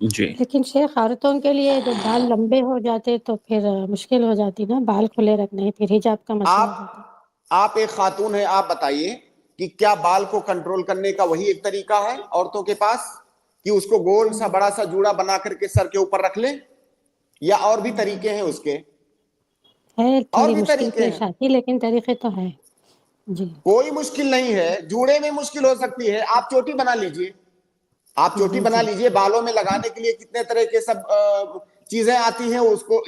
جی لیکن شیخ عورتوں کے لیے جب بال لمبے ہو جاتے تو پھر مشکل ہو جاتی نا، بال کھلے رکھنے، پھر حجاب کا مسئلہ ہو جاتا۔ آپ ایک خاتون ہیں، آپ بتائیے کہ کیا بال کو کنٹرول کرنے کا وہی ایک طریقہ ہے عورتوں کے پاس کہ اس کو گول سا بڑا سا جوڑا بنا کر کے سر کے اوپر رکھ لیں، یا اور بھی طریقے ہیں اس کے؟ ہے اور تھوڑی بھی مشکل طریقے پیش ہیں، آتی، لیکن طریقے تو ہے۔ جی کوئی مشکل نہیں ہے، جوڑے میں مشکل ہو سکتی ہے، آپ چوٹی بنا لیجئے، آپ چوٹی جی بنا جی لیجئے، بالوں میں لگانے کے لیے کتنے طرح کے سب چیزیں آتی ہیں،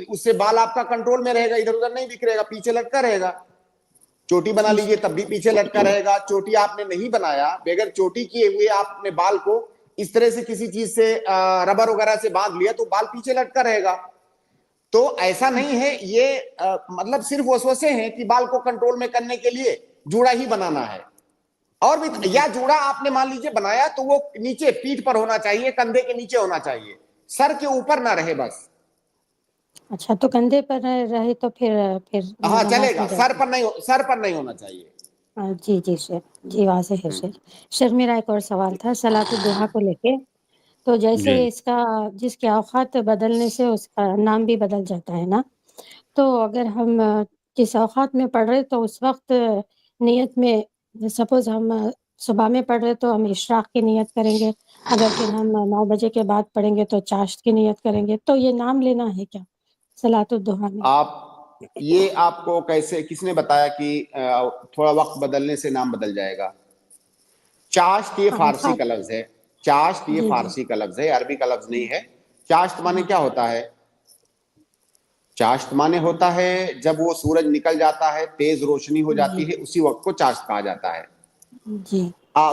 اس سے بال آپ کا کنٹرول میں رہے گا، ادھر ادھر نہیں بکھرے گا، پیچھے لٹکا رہے گا۔ چوٹی بنا جی لیجئے تب بھی پیچھے لٹکا رہے گا۔ چوٹی آپ نے نہیں بنایا، بغیر چوٹی کیے ہوئے آپ نے بال کو اس طرح سے کسی چیز سے ربر وغیرہ سے باندھ لیا تو بال پیچھے لٹکا رہے گا۔ تو ایسا نہیں ہے، یہ مطلب صرف وسوسے ہیں کہ بال کو کنٹرول میں کرنے کے لیے جوڑا ہی بنانا ہے۔ اور بھی، یا جوڑا آپ نے مان لیجئے بنایا تو وہ نیچے پیٹھ پر ہونا چاہیے، کندھے کے نیچے ہونا چاہیے، سر کے اوپر نہ رہے بس۔ اچھا، تو کندھے پر رہے تو پھر ہاں چلے نماز گا، ہو جاتی۔ سر پر نہیں ہونا چاہیے۔ جی جی شیخ، جی واضح ہے شیخ۔ شیخ میرا ایک اور سوال تھا صلاۃ الضحیٰ کو لے کے، تو جیسے جی اس کا جس کے اوقات بدلنے سے اس کا نام بھی بدل جاتا ہے نا، تو اگر ہم جس اوقات میں پڑھ رہے تو اس وقت نیت میں، سپوز ہم صبح میں پڑھ رہے تو ہم اشراق کی نیت کریں گے، اگر پھر ہم 9 بجے کے بعد پڑھیں گے تو چاشت کی نیت کریں گے، تو یہ نام لینا ہے کیا صلاۃ الضحیٰ میں؟ یہ آپ کو کیسے، کس نے بتایا کہ تھوڑا وقت بدلنے سے نام بدل جائے گا؟ چاشت یہ فارسی اوقات، کا لفظ ہے، چاشت یہ جی جی فارسی کا لفظ ہے، عربی کا لفظ نہیں ہے۔ چاشت مانے کیا ہوتا ہے؟ چاشت مانے ہوتا ہے جب وہ سورج نکل جاتا ہے، تیز روشنی ہو جی جاتی ہے، اسی وقت کو چاشت کہا جاتا ہے۔ جی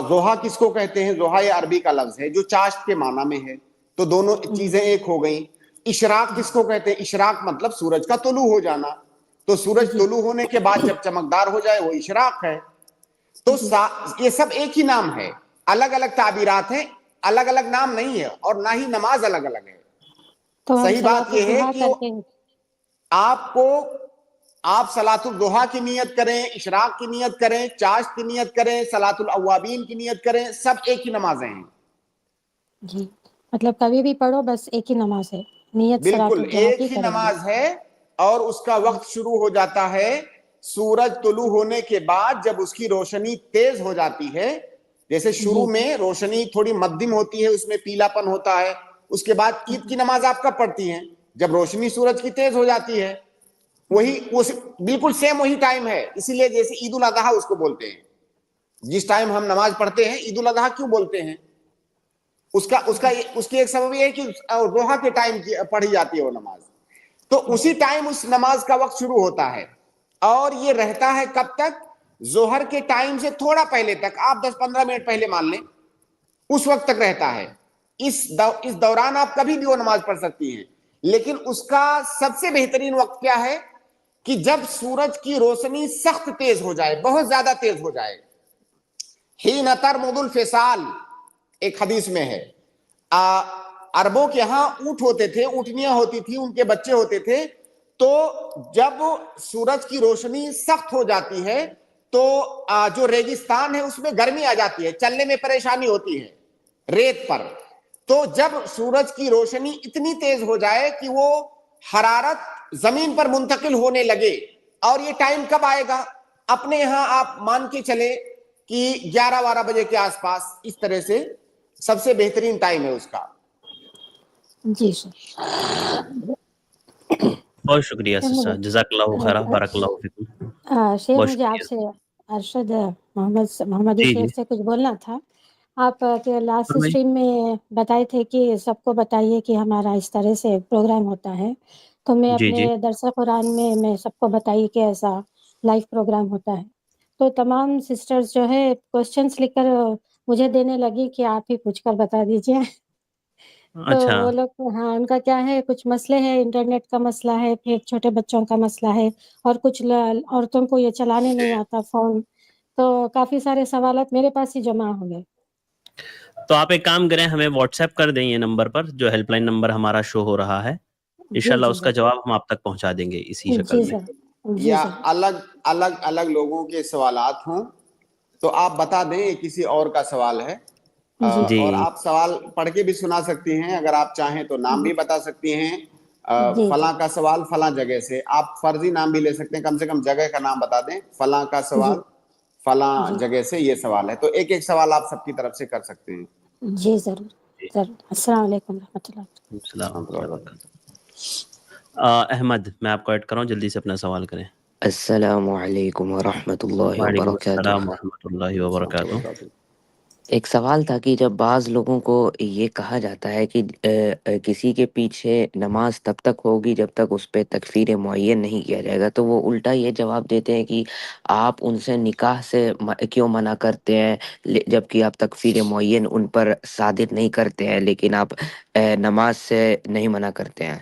ضحیٰ کس کو کہتے ہیں؟ ضحیٰ یہ عربی کا لفظ ہے جو چاشت کے معنی میں ہے، تو دونوں چیزیں ایک ہو گئیں۔ اشراق کس کو کہتے ہیں؟ اشراق مطلب سورج کا طلوع ہو جانا، تو سورج جی طلوع ہونے کے بعد جب چمکدار ہو جائے وہ اشراق ہے۔ تو جی یہ سب ایک ہی نام ہے، الگ الگ تعبیرات ہیں، الگ الگ نام نہیں ہے، اور نہ ہی نماز الگ الگ ہے۔ تو ہم صحیح بات صلاۃ یہ ہے الضحیٰ کہ کر کے، آپ صلاۃ الضحیٰ کی نیت کریں، اشراق کی نیت کریں، چاشت کی نیت کریں، صلاۃ الاوابین کی نیت کریں، سب ایک ہی نمازیں ہیں۔ جی مطلب کبھی بھی پڑھو، بس ایک ہی نماز ہے، نیت صلاۃ بالکل الضحیٰ کی ایک ہی کریں گے۔ نماز ہے، اور اس کا وقت شروع ہو جاتا ہے سورج طلوع ہونے کے بعد، جب اس کی روشنی تیز ہو جاتی ہے۔ جیسے شروع جی میں روشنی تھوڑی مدھم ہوتی ہے، اس میں پیلا پن ہوتا ہے، اس کے بعد عید کی نماز آپ کب پڑھتی ہیں؟ جب روشنی سورج کی تیز ہو جاتی ہے، وہی بالکل سیم وہی ٹائم ہے۔ اسی لیے جیسے عید الاضحیٰ اس کو بولتے ہیں، جس ٹائم ہم نماز پڑھتے ہیں عید الاضحیٰ کیوں بولتے ہیں؟ اس کی ایک سبب یہ ہے کہ ضحیٰ کے ٹائم کی پڑھی جاتی ہے وہ نماز، تو اسی ٹائم اس نماز کا وقت شروع ہوتا ہے، اور یہ رہتا ہے کب تک؟ ظہر کے ٹائم سے تھوڑا پہلے تک، آپ 10-15 منٹ پہلے مان لیں، اس وقت تک رہتا ہے۔ اس دوران آپ کبھی بھی وہ نماز پڑھ سکتی ہیں، لیکن اس کا سب سے بہترین وقت کیا ہے؟ کہ جب سورج کی روشنی سخت تیز ہو جائے، بہت زیادہ تیز ہو جائے۔ حین ترمد الفصال ایک حدیث میں ہے، عربوں کے ہاں اونٹ ہوتے تھے، اونٹنیاں ہوتی تھی، ان کے بچے ہوتے تھے، تو جب سورج کی روشنی سخت ہو جاتی ہے تو جو ریگستان ہے اس میں گرمی آ جاتی ہے، چلنے میں پریشانی ہوتی ہے ریت پر، تو جب سورج کی روشنی اتنی تیز ہو جائے کہ وہ حرارت زمین پر منتقل ہونے لگے، اور یہ ٹائم کب آئے گا؟ اپنے یہاں آپ مان کے چلے کہ 11-12 بجے کے آس پاس، اس طرح سے سب سے بہترین ٹائم ہے اس کا۔ جی سر۔ بہت شکریہ سسٹر، جزاک اللہ خیر، بارک اللہ فیکم۔ شیخ بہت مجھے آپ شکریہ۔ سے ارشد محمد جی جی شیخ سے کچھ بولنا تھا۔ آپ کے لاسٹ فرمائیے۔ اسٹریم میں بتائے تھے کہ سب کو بتائیے کہ ہمارا اس طرح سے پروگرام ہوتا ہے، تو میں جی جی اپنے درس قرآن میں سب کو بتائیے کہ ایسا لائیو پروگرام ہوتا ہے، تو تمام سسٹرز جو ہے کوشچنس لکھ کر مجھے دینے لگی کہ آپ ہی پوچھ کر بتا دیجیے۔ تو اچھا، وہ لوگ، ہاں ان کا کیا ہے، کچھ مسئلے ہیں، انٹرنیٹ کا مسئلہ ہے، پھر چھوٹے بچوں کا مسئلہ ہے، اور کچھ عورتوں کو یہ چلانے نہیں آتا فون، تو کافی سارے سوالات میرے پاس ہی جمع ہو گئے۔ تو آپ ایک کام کریں، ہمیں واٹس ایپ کر دیں یہ نمبر پر، جو ہیلپ لائن نمبر ہمارا شو ہو رہا ہے، جی انشاءاللہ جی اس کا سر، جواب ہم آپ تک پہنچا دیں گے اسی شکل جی میں۔ سر، جی یا سر، الگ الگ لوگوں کے سوالات ہوں تو آپ بتا دیں، یہ کسی اور کا سوال ہے جی جی اور آپ سوال پڑھ کے بھی سنا سکتی ہیں، اگر آپ چاہیں تو نام بھی بتا سکتی ہیں، جی فلاں کا سوال فلاں جگہ سے، آپ فرضی نام بھی لے سکتے ہیں، کم سے کم جگہ کا نام بتا دیں، فلاں کا جی سوال فلاں جی جگہ سے یہ سوال ہے، تو ایک ایک سوال آپ سب کی طرف سے کر سکتے ہیں۔ جی ضرور ضرور۔ السلام علیکم ورحمۃ اللہ۔ السلام ورحمۃ اللہ وبرکاتہ۔ احمد، میں آپ کو ایڈ کر رہا ہوں، جلدی سے اپنا سوال کریں۔ السلام علیکم ورحمۃ اللہ وعلیکم وبرکاتہ۔ السلام ورحمۃ اللہ وبرکاتہ۔ ایک سوال تھا کہ جب بعض لوگوں کو یہ کہا جاتا ہے کہ کسی کے پیچھے نماز تب تک ہوگی جب تک اس پہ تکفیر معین نہیں کیا جائے گا، تو وہ الٹا یہ جواب دیتے ہیں کہ آپ ان سے نکاح سے کیوں منع کرتے ہیں، جبکہ آپ تکفیر معین ان پر صادر نہیں کرتے ہیں لیکن آپ نماز سے نہیں منع کرتے ہیں۔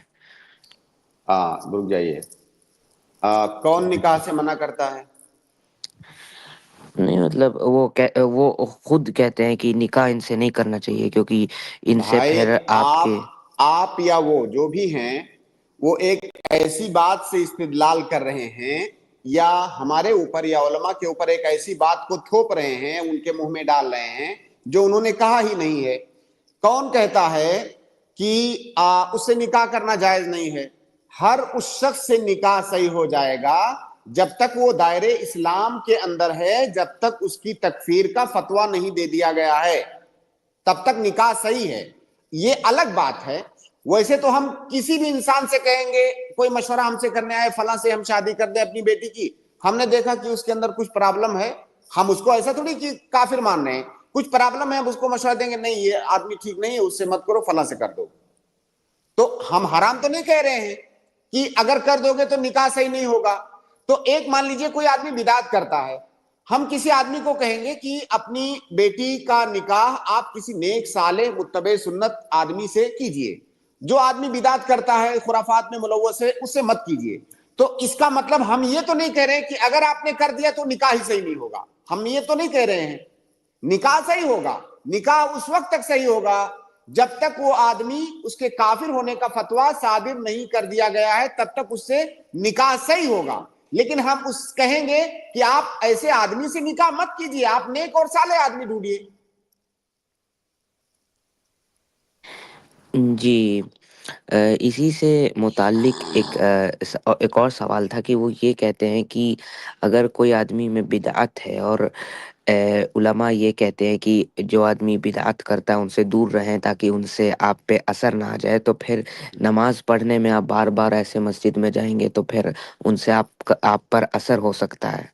رک جائیے، کون نکاح سے منع کرتا ہے؟ نہیں مطلب وہ خود کہتے ہیں کہ نکاح ان سے نہیں کرنا چاہیے کیونکہ ان سے بھائی پھر آپ کے آپ یا وہ جو بھی ہیں، وہ ایک ایسی بات سے استدلال کر رہے ہیں، یا ہمارے اوپر یا علماء کے اوپر ایک ایسی بات کو تھوپ رہے ہیں، ان کے منہ میں ڈال رہے ہیں جو انہوں نے کہا ہی نہیں ہے۔ کون کہتا ہے کہ اس سے نکاح کرنا جائز نہیں ہے؟ ہر اس شخص سے نکاح صحیح ہو جائے گا جب تک وہ دائرے اسلام کے اندر ہے، جب تک اس کی تکفیر کا فتویٰ نہیں دے دیا گیا ہے، تب تک نکاح صحیح ہے۔ یہ الگ بات ہے۔ ویسے تو ہم کسی بھی انسان سے کہیں گے، کوئی مشورہ ہم سے کرنے آئے، فلاں سے ہم شادی کر دیں اپنی بیٹی کی، ہم نے دیکھا کہ اس کے اندر کچھ پرابلم ہے، ہم اس کو ایسا تھوڑی کہ کافر مان رہے ہیں، کچھ پرابلم ہے، ہم اس کو مشورہ دیں گے، نہیں یہ آدمی ٹھیک نہیں ہے، اس سے مت کرو، فلاں سے کر دو۔ تو ہم حرام تو نہیں کہہ رہے ہیں کہ اگر کر دو گے تو نکاح صحیح نہیں ہوگا۔ تو ایک مان لیجئے کوئی آدمی بدعت کرتا ہے، ہم کسی آدمی کو کہیں گے کہ اپنی بیٹی کا نکاح آپ کسی نیک صالح متبع سنت آدمی سے کیجئے، جو آدمی بدعت کرتا ہے، خرافات میں ملوث ہے، اس سے مت کیجئے۔ تو اس کا مطلب ہم یہ تو نہیں کہہ رہے کہ اگر آپ نے کر دیا تو نکاح ہی صحیح نہیں ہوگا، ہم یہ تو نہیں کہہ رہے ہیں۔ نکاح صحیح ہوگا، نکاح اس وقت تک صحیح ہوگا جب تک وہ آدمی اس کے کافر ہونے کا فتویٰ صادر نہیں کر دیا گیا ہے، تب تک اس سے نکاح صحیح ہوگا۔ لیکن ہم اس کہیں گے کہ آپ ایسے آدمی سے نکاح مت کیجئے، آپ نیک اور صالح آدمی ڈھونڈیے۔ جی اسی سے متعلق ایک اور سوال تھا کہ وہ یہ کہتے ہیں کہ اگر کوئی آدمی میں بدعت ہے اور علماء یہ کہتے ہیں کہ جو آدمی بدعت کرتا ہے ان سے دور رہیں تاکہ ان سے آپ پہ اثر نہ آ جائے، تو پھر نماز پڑھنے میں آپ بار بار ایسے مسجد میں جائیں گے تو پھر ان سے آپ پر اثر ہو سکتا ہے۔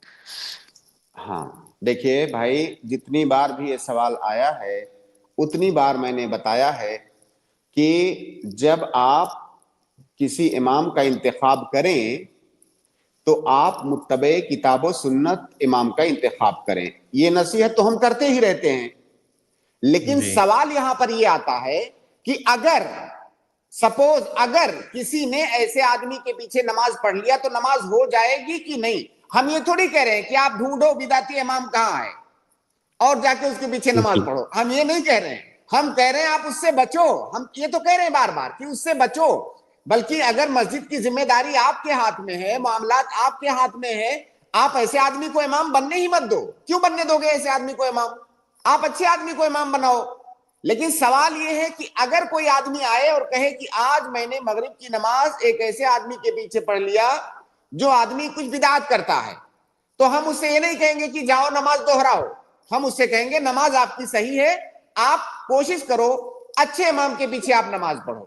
ہاں دیکھیے بھائی، جتنی بار بھی یہ سوال آیا ہے اتنی بار میں نے بتایا ہے کہ جب آپ کسی امام کا انتخاب کریں تو آپ متبع کتاب و سنت امام کا انتخاب کریں۔ یہ نصیحت تو ہم کرتے ہی رہتے ہیں، لیکن جی سوال یہاں پر یہ آتا ہے کہ اگر سپوز اگر کسی نے ایسے آدمی کے پیچھے نماز پڑھ لیا تو نماز ہو جائے گی کہ نہیں؟ ہم یہ تھوڑی کہہ رہے ہیں کہ آپ ڈھونڈو بدعتی امام کہاں ہے اور جا کے اس کے پیچھے نماز پڑھو، ہم یہ نہیں کہہ رہے ہیں۔ ہم کہہ رہے ہیں آپ اس سے بچو، ہم یہ تو کہہ رہے ہیں بار بار کہ اس سے بچو، بلکہ اگر مسجد کی ذمہ داری آپ کے ہاتھ میں ہے، معاملات آپ کے ہاتھ میں ہے، آپ ایسے آدمی کو امام بننے ہی مت دو۔ کیوں بننے دو گے ایسے آدمی کو امام؟ آپ اچھے آدمی کو امام بناؤ۔ لیکن سوال یہ ہے کہ اگر کوئی آدمی آئے اور کہے کہ آج میں نے مغرب کی نماز ایک ایسے آدمی کے پیچھے پڑھ لیا جو آدمی کچھ بدعت کرتا ہے، تو ہم اس سے یہ نہیں کہیں گے کہ جاؤ نماز دوہراؤ، ہم اس سے کہیں گے نماز آپ کی صحیح ہے، آپ کوشش کرو اچھے امام کے پیچھے آپ نماز پڑھو۔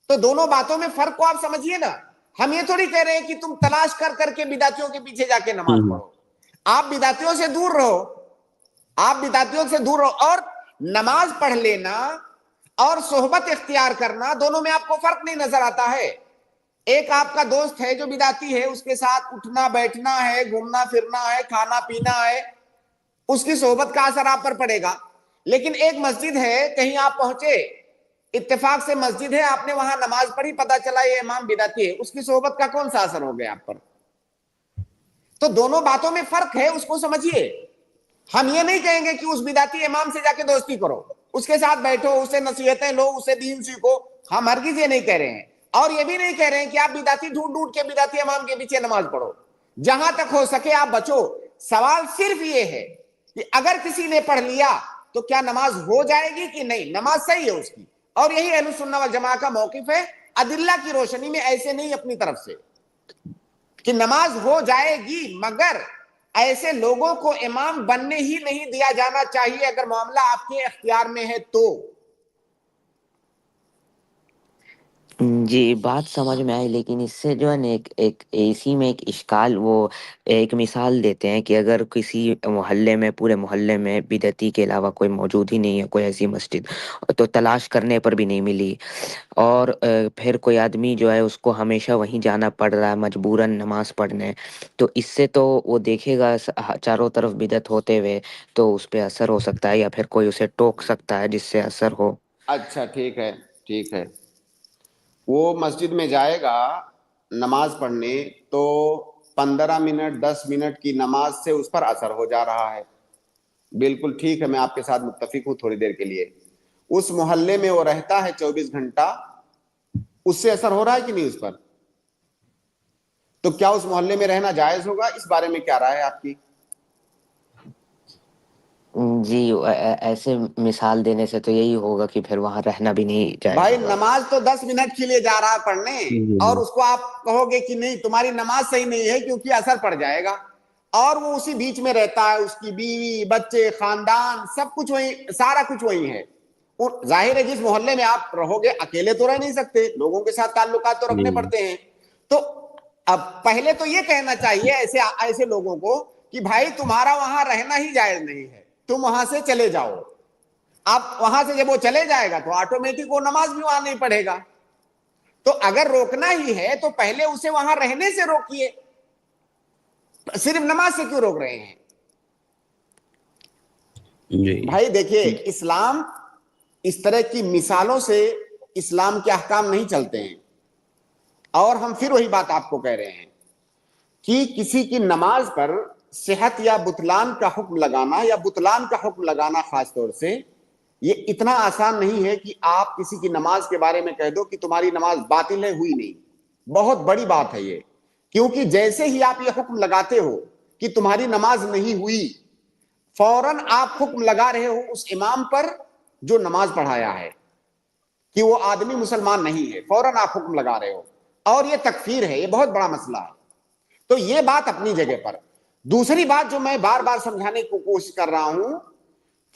تو دونوں باتوں میں فرق کو آپ سمجھیے نا۔ ہم یہ تھوڑی کہہ رہے ہیں کہ تم تلاش کر کر کے بدعتیوں کے پیچھے جا کے نماز پڑھو، آپ بدعتیوں سے دور رہو، آپ بدعتیوں سے دور رہو۔ اور نماز پڑھ لینا اور صحبت اختیار کرنا، دونوں میں آپ کو فرق نہیں نظر آتا ہے؟ ایک آپ کا دوست ہے جو بدعتی ہے، اس کے ساتھ اٹھنا بیٹھنا ہے، گھومنا پھرنا ہے، کھانا پینا ہے، اس کی صحبت کا اثر آپ پر پڑے گا۔ لیکن ایک مسجد ہے، کہیں آپ پہنچے، اتفاق سے مسجد ہے، آپ نے وہاں نماز پڑھی، پتا چلا یہ امام بدعتی ہے، اس کی صحبت کا کون سا اثر ہو گیا آپ پر؟ تو دونوں باتوں میں فرق ہے، اس کو سمجھیے۔ ہم یہ نہیں کہیں گے کہ اس بدعتی امام سے جا کے دوستی کرو، اس کے ساتھ بیٹھو، اسے نصیحتیں لو، اسے دین سیکھو، ہم ہرگز یہ نہیں کہہ رہے ہیں۔ اور یہ بھی نہیں کہہ رہے ہیں کہ آپ بدعتی ڈھونڈ ڈھونڈ کے بدعتی امام کے پیچھے نماز پڑھو، جہاں تک ہو سکے آپ بچو۔ سوال صرف یہ ہے کہ اگر کسی نے پڑھ لیا تو کیا نماز ہو جائے گی کہ نہیں؟ نماز صحیح ہے اس کی. اور یہی اہل سنہ والجماعہ کا موقف ہے ادلہ کی روشنی میں, ایسے نہیں اپنی طرف سے, کہ نماز ہو جائے گی مگر ایسے لوگوں کو امام بننے ہی نہیں دیا جانا چاہیے اگر معاملہ آپ کے اختیار میں ہے تو. جی بات سمجھ میں آئی، لیکن اس سے جو ہے نا ایک اسی میں ایک اشکال، وہ ایک مثال دیتے ہیں کہ اگر کسی محلے میں، پورے محلے میں بدعتی کے علاوہ کوئی موجود ہی نہیں ہے، کوئی ایسی مسجد تو تلاش کرنے پر بھی نہیں ملی، اور پھر کوئی آدمی جو ہے اس کو ہمیشہ وہیں جانا پڑ رہا ہے مجبوراً نماز پڑھنے، تو اس سے تو وہ دیکھے گا چاروں طرف بدعت ہوتے ہوئے تو اس پہ اثر ہو سکتا ہے، یا پھر کوئی اسے ٹوک سکتا ہے جس سے اثر ہو. اچھا ٹھیک ہے، ٹھیک ہے. وہ مسجد میں جائے گا نماز پڑھنے تو 15 منٹ 10 منٹ کی نماز سے اس پر اثر ہو جا رہا ہے. بالکل ٹھیک ہے، میں آپ کے ساتھ متفق ہوں تھوڑی دیر کے لیے. اس محلے میں وہ رہتا ہے 24 گھنٹہ، اس سے اثر ہو رہا ہے کہ نہیں اس پر؟ تو کیا اس محلے میں رہنا جائز ہوگا؟ اس بارے میں کیا رائے ہے آپ کی؟ جی ایسے مثال دینے سے تو یہی ہوگا کہ پھر وہاں رہنا بھی نہیں جائز بھائی ہوگا. نماز تو 10 منٹ کے لیے جا رہا ہے پڑھنے، اور اس کو آپ کہو گے کہ نہیں تمہاری نماز صحیح نہیں ہے کیونکہ اثر پڑ جائے گا، اور وہ اسی بیچ میں رہتا ہے، اس کی بیوی بچے خاندان سب کچھ وہی، سارا کچھ وہی ہے. ظاہر ہے جس محلے میں آپ رہو گے اکیلے تو رہ نہیں سکتے، لوگوں کے ساتھ تعلقات تو رکھنے پڑتے ہیں. تو اب پہلے تو یہ کہنا چاہیے ایسے لوگوں کو کہ بھائی تمہارا وہاں رہنا ہی جائز نہیں ہے، تم وہاں سے چلے جاؤ. اب وہاں سے جب وہ چلے جائے گا تو آٹومیٹک وہ نماز بھی وہاں نہیں پڑھے گا. تو اگر روکنا ہی ہے تو پہلے اسے وہاں رہنے سے روکیے، صرف نماز سے کیوں روک رہے ہیں؟ بھائی دیکھیے اسلام اس طرح کی مثالوں سے اسلام کے احکام نہیں چلتے ہیں. اور ہم پھر وہی بات آپ کو کہہ رہے ہیں کہ کسی کی نماز پر صحت یا بطلان کا حکم لگانا، یا بطلان کا حکم لگانا خاص طور سے، یہ اتنا آسان نہیں ہے کہ آپ کسی کی نماز کے بارے میں کہہ دو کہ تمہاری نماز باطل ہے، ہوئی نہیں. بہت بڑی بات ہے یہ، کیونکہ جیسے ہی آپ یہ حکم لگاتے ہو کہ تمہاری نماز نہیں ہوئی، فوراً آپ حکم لگا رہے ہو اس امام پر جو نماز پڑھایا ہے کہ وہ آدمی مسلمان نہیں ہے، فوراً آپ حکم لگا رہے ہو، اور یہ تکفیر ہے، یہ بہت بڑا مسئلہ ہے. تو یہ بات اپنی جگہ پر. دوسری بات جو میں بار بار سمجھانے کی کوشش کر رہا ہوں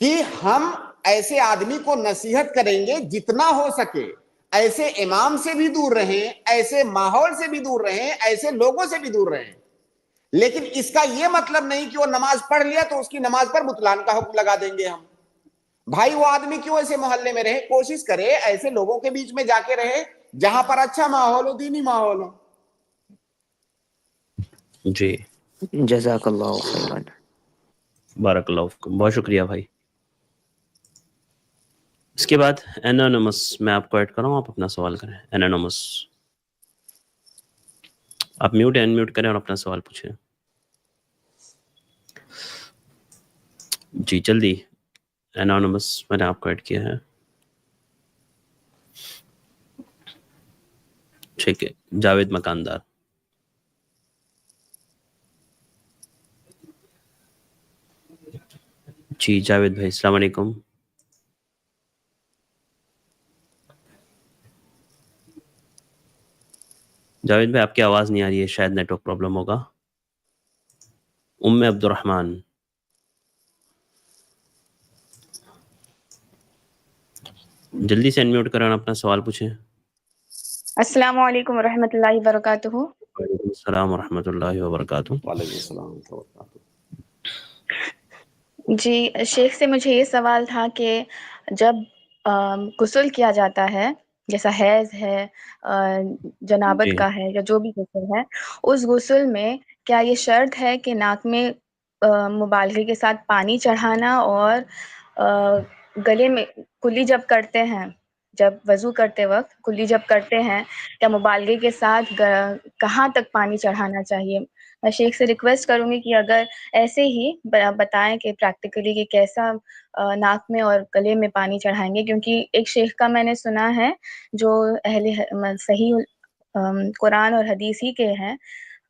کہ ہم ایسے آدمی کو نصیحت کریں گے جتنا ہو سکے ایسے امام سے بھی دور رہیں، ایسے ماحول سے بھی دور رہیں، ایسے لوگوں سے بھی دور رہیں. لیکن اس کا یہ مطلب نہیں کہ وہ نماز پڑھ لیا تو اس کی نماز پر بطلان کا حکم لگا دیں گے ہم. بھائی وہ آدمی کیوں ایسے محلے میں رہے؟ کوشش کرے ایسے لوگوں کے بیچ میں جا کے رہے جہاں پر اچھا ماحول ہو، دینی ماحول ہو. جی جزاک اللہ خیرا. بارک اللہ فیکم، بہت شکریہ بھائی. اس کے بعد انونیمس، میں آپ کو ایڈ کر رہا ہوں، آپ اپنا سوال کریں. انونیمس آپ میوٹ ان میوٹ کریں اور اپنا سوال پوچھیں. جی جلدی. انونیمس میں نے آپ کو ایڈ کیا ہے. ٹھیک ہے، جاوید مکاندار. جی جاوید بھائی السلام علیکم. جاوید بھائی آپ کی آواز نہیں آ رہی ہے، شاید نیٹ ورک پرابلم ہوگا. عبد الرحمن. جلدی سے انمیوٹ کریں اور اپنا سوال پوچھیں. السلام علیکم ورحمۃ اللہ وبرکاتہ. وعلیکم السلام ورحمۃ اللہ وبرکاتہ. وعلیکم السلام ورحمۃ اللہ وبرکاتہ. جی شیخ سے مجھے یہ سوال تھا کہ جب غسل کیا جاتا ہے، جیسا حیض ہے، جنابت جی کا ہے، یا جو بھی غسل ہے، اس غسل میں کیا یہ شرط ہے کہ ناک میں مبالغے کے ساتھ پانی چڑھانا، اور گلے میں کلی جب کرتے ہیں، جب وضو کرتے وقت کلی جب کرتے ہیں، کیا مبالغے کے ساتھ کہاں تک پانی چڑھانا چاہیے؟ میں شیخ سے ریکویسٹ کروں گی کہ اگر ایسے ہی بتائیں کہ پریکٹیکلی کہ کیسا ناک میں اور گلے میں پانی چڑھائیں گے، کیونکہ ایک شیخ کا میں نے سنا ہے جو صحیح قرآن اور حدیث ہی کے ہیں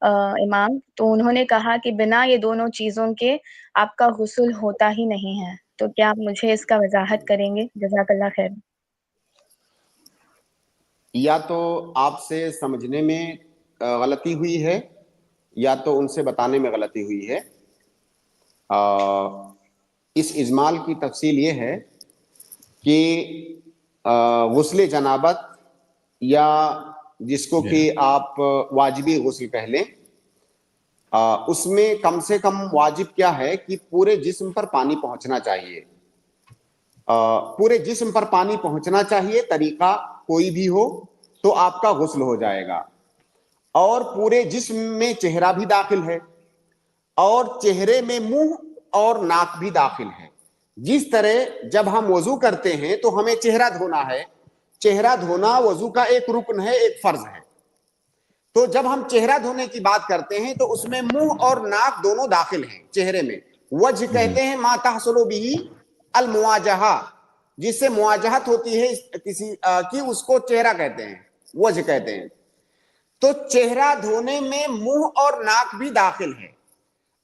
امام، تو انہوں نے کہا کہ بنا یہ دونوں چیزوں کے آپ کا غسل ہوتا ہی نہیں ہے. تو کیا آپ مجھے اس کا وضاحت کریں گے؟ جزاک اللہ خیر. یا تو آپ سے سمجھنے میں غلطی ہوئی ہے یا تو ان سے بتانے میں غلطی ہوئی ہے. اس اجمال کی تفصیل یہ ہے کہ غسل جنابت یا جس کو کہ آپ واجبی غسل کہہ لیں، اس میں کم سے کم واجب کیا ہے کہ پورے جسم پر پانی پہنچنا چاہیے. پورے جسم پر پانی پہنچنا چاہیے، طریقہ کوئی بھی ہو تو آپ کا غسل ہو جائے گا. اور پورے جسم میں چہرہ بھی داخل ہے اور چہرے میں منہ اور ناک بھی داخل ہے. جس طرح جب ہم وضو کرتے ہیں تو ہمیں چہرہ دھونا ہے، چہرہ دھونا وضو کا ایک رکن ہے، ایک فرض ہے. تو جب ہم چہرہ دھونے کی بات کرتے ہیں تو اس میں منہ اور ناک دونوں داخل ہیں چہرے میں. وجہ کہتے ہیں ما تحصل به المواجہہ، جس سے مواجہت ہوتی ہے کسی کی، اس کو چہرہ کہتے ہیں، وجہ کہتے ہیں. تو چہرہ دھونے میں منہ اور ناک بھی داخل ہے.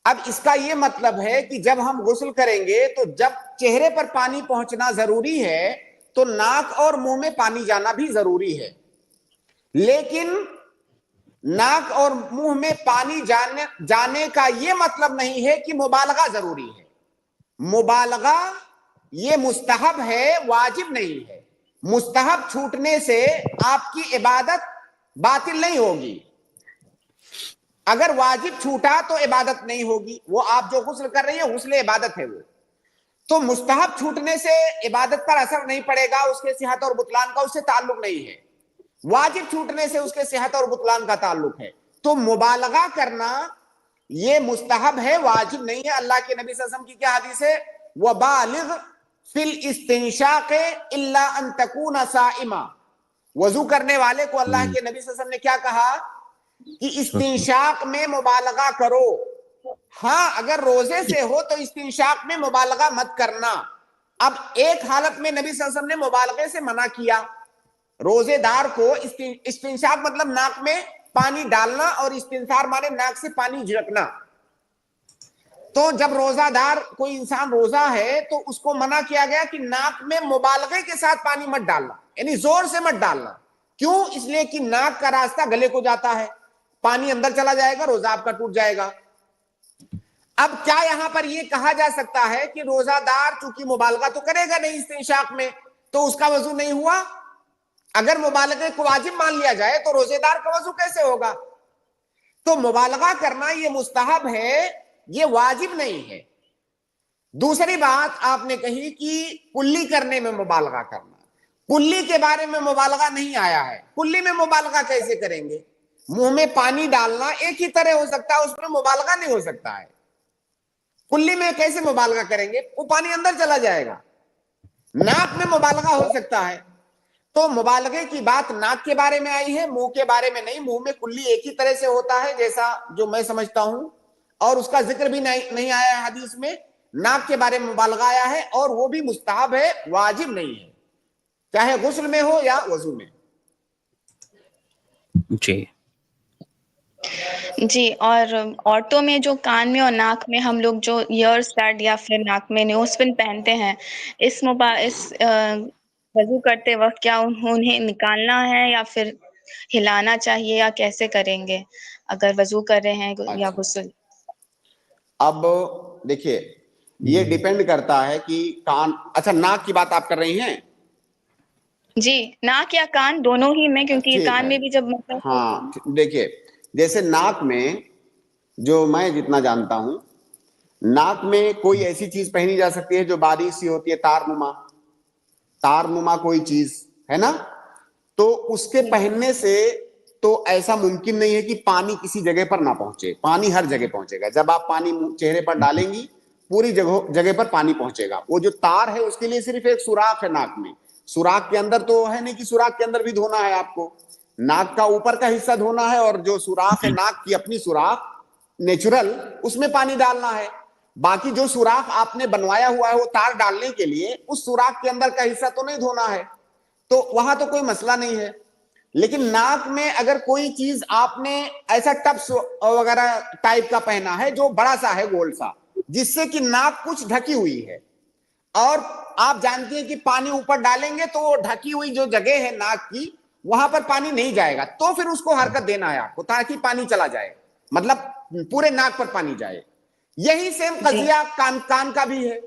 اب اس کا یہ مطلب ہے کہ جب ہم غسل کریں گے تو جب چہرے پر پانی پہنچنا ضروری ہے تو ناک اور منہ میں پانی جانا بھی ضروری ہے. لیکن ناک اور منہ میں پانی جانے کا یہ مطلب نہیں ہے کہ مبالغہ ضروری ہے. مبالغہ یہ مستحب ہے، واجب نہیں ہے. مستحب چھوٹنے سے آپ کی عبادت باطل نہیں ہوگی. اگر واجب چھوٹا تو عبادت نہیں ہوگی. وہ آپ جو غسل کر رہی ہے غسل عبادت ہے وہ. تو مستحب چھوٹنے سے عبادت پر اثر نہیں پڑے گا، اس کے صحت اور بطلان کا اس سے تعلق نہیں ہے. واجب چھوٹنے سے اس کے صحت اور بطلان کا تعلق ہے. تو مبالغہ کرنا یہ مستحب ہے، واجب نہیں ہے. اللہ کے نبی صلی اللہ علیہ وسلم کی کیا حدیث ہے؟ وَبَالِغْ فِي الْإِسْتِنشَاقِ إِلَّا أَن تَكُونَ صَائِمًا. وضو کرنے والے کو اللہ کے نبی صلی اللہ علیہ وسلم نے کیا کہا کہ استنشاق میں مبالغہ کرو. ہاں اگر روزے سے ہو تو استنشاق میں مبالغہ مت کرنا. اب ایک حالت میں نبی صلی اللہ علیہ وسلم نے مبالغے سے منع کیا، روزے دار کو استنشاق مطلب ناک میں پانی ڈالنا اور استنثار مانے ناک سے پانی جھڑکنا. تو جب روزہ دار کوئی انسان روزہ ہے تو اس کو منع کیا گیا کہ ناک میں مبالغے کے ساتھ پانی مت ڈالنا، یعنی زور سے مت ڈالنا. کیوں؟ اس لیے کہ ناک کا راستہ گلے کو جاتا ہے، پانی اندر چلا جائے گا، روزہ آپ کا ٹوٹ جائے گا. اب کیا یہاں پر یہ کہا جا سکتا ہے کہ روزہ دار چونکہ مبالغہ تو کرے گا نہیں استنشاق میں تو اس کا وضو نہیں ہوا؟ اگر مبالغے کو واجب مان لیا جائے تو روزے دار کا وضو کیسے ہوگا؟ تو مبالغہ کرنا یہ مستحب ہے، یہ واجب نہیں ہے. دوسری بات آپ نے کہی کہ کلی کرنے میں مبالغہ کرنا. کلی کے بارے میں مبالغہ نہیں آیا ہے. کلی میں مبالغہ کیسے کریں گے؟ منہ میں پانی ڈالنا ایک ہی طرح ہو سکتا ہے، اس میں مبالغہ نہیں ہو سکتا ہے. کلی میں کیسے مبالغہ کریں گے؟ وہ پانی اندر چلا جائے گا. ناک میں مبالغہ ہو سکتا ہے. تو مبالغے کی بات ناک کے بارے میں آئی ہے، منہ کے بارے میں نہیں. منہ میں کلی ایک ہی طرح سے ہوتا ہے جیسا جو میں سمجھتا ہوں، اور اس کا ذکر بھی نہیں آیا ہے حدیث میں. ناک کے بارے میں مبالغہ آیا ہے اور وہ بھی مستحب ہے، واجب نہیں ہے، چاہے غسل میں ہو یا وضو میں. جی. اور عورتوں میں جو کان میں اور ناک میں ہم لوگ جو ایئر سٹڈ یا پھر ناک میں نیوز پن پہنتے ہیں، اس وضو کرتے وقت کیا انہیں نکالنا ہے یا پھر ہلانا چاہیے، یا کیسے کریں گے اگر وضو کر رہے ہیں یا غسل؟ اب دیکھیے یہ ڈیپینڈ کرتا ہے کہ کان، اچھا ناک کی بات آپ کر رہی ہیں؟ جی، ناک یا کان دونوں ہی میں، کیونکہ کان میں بھی جب ہاں دیکھیے جیسے ناک میں جو میں جتنا جانتا ہوں، ناک میں کوئی ایسی چیز پہنی جا سکتی ہے جو باریک سی ہوتی ہے، تار نما کوئی چیز ہے نا. تو اس کے پہننے سے تو ایسا ممکن نہیں ہے کہ پانی کسی جگہ پر نہ پہنچے. پانی ہر جگہ پہنچے گا. جب آپ پانی چہرے پر ڈالیں گی پوری جگہ پر پانی پہنچے گا. وہ جو تار ہے اس کے لیے صرف ایک سوراخ ہے ناک میں. سوراخ کے اندر تو ہے نہیں کہ سوراخ کے اندر بھی دھونا ہے آپ کو. ناک کا اوپر کا حصہ دھونا ہے اور جو سوراخ ہے ناک کی اپنی سوراخ نیچرل، اس میں پانی ڈالنا ہے. باقی جو سوراخ آپ نے بنوایا ہوا ہے وہ تار ڈالنے کے لیے، اس سوراخ کے اندر کا حصہ تو نہیں دھونا ہے. تو وہاں تو کوئی مسئلہ نہیں ہے. لیکن ناک میں اگر کوئی چیز آپ نے ایسا ٹپس وغیرہ ٹائپ کا پہنا ہے جو بڑا سا ہے، گول سا، جس سے کہ ناک کچھ ڈھکی ہوئی ہے، اور آپ جانتے ہیں کہ پانی اوپر ڈالیں گے تو وہ ڈھکی ہوئی جو جگہ ہے ناک کی وہاں پر پانی نہیں جائے گا, تو پھر اس کو حرکت دینا ہے آپ کو تاکہ پانی چلا جائے, مطلب پورے ناک پر پانی جائے. یہی سیم قضیہ کان کا بھی ہے.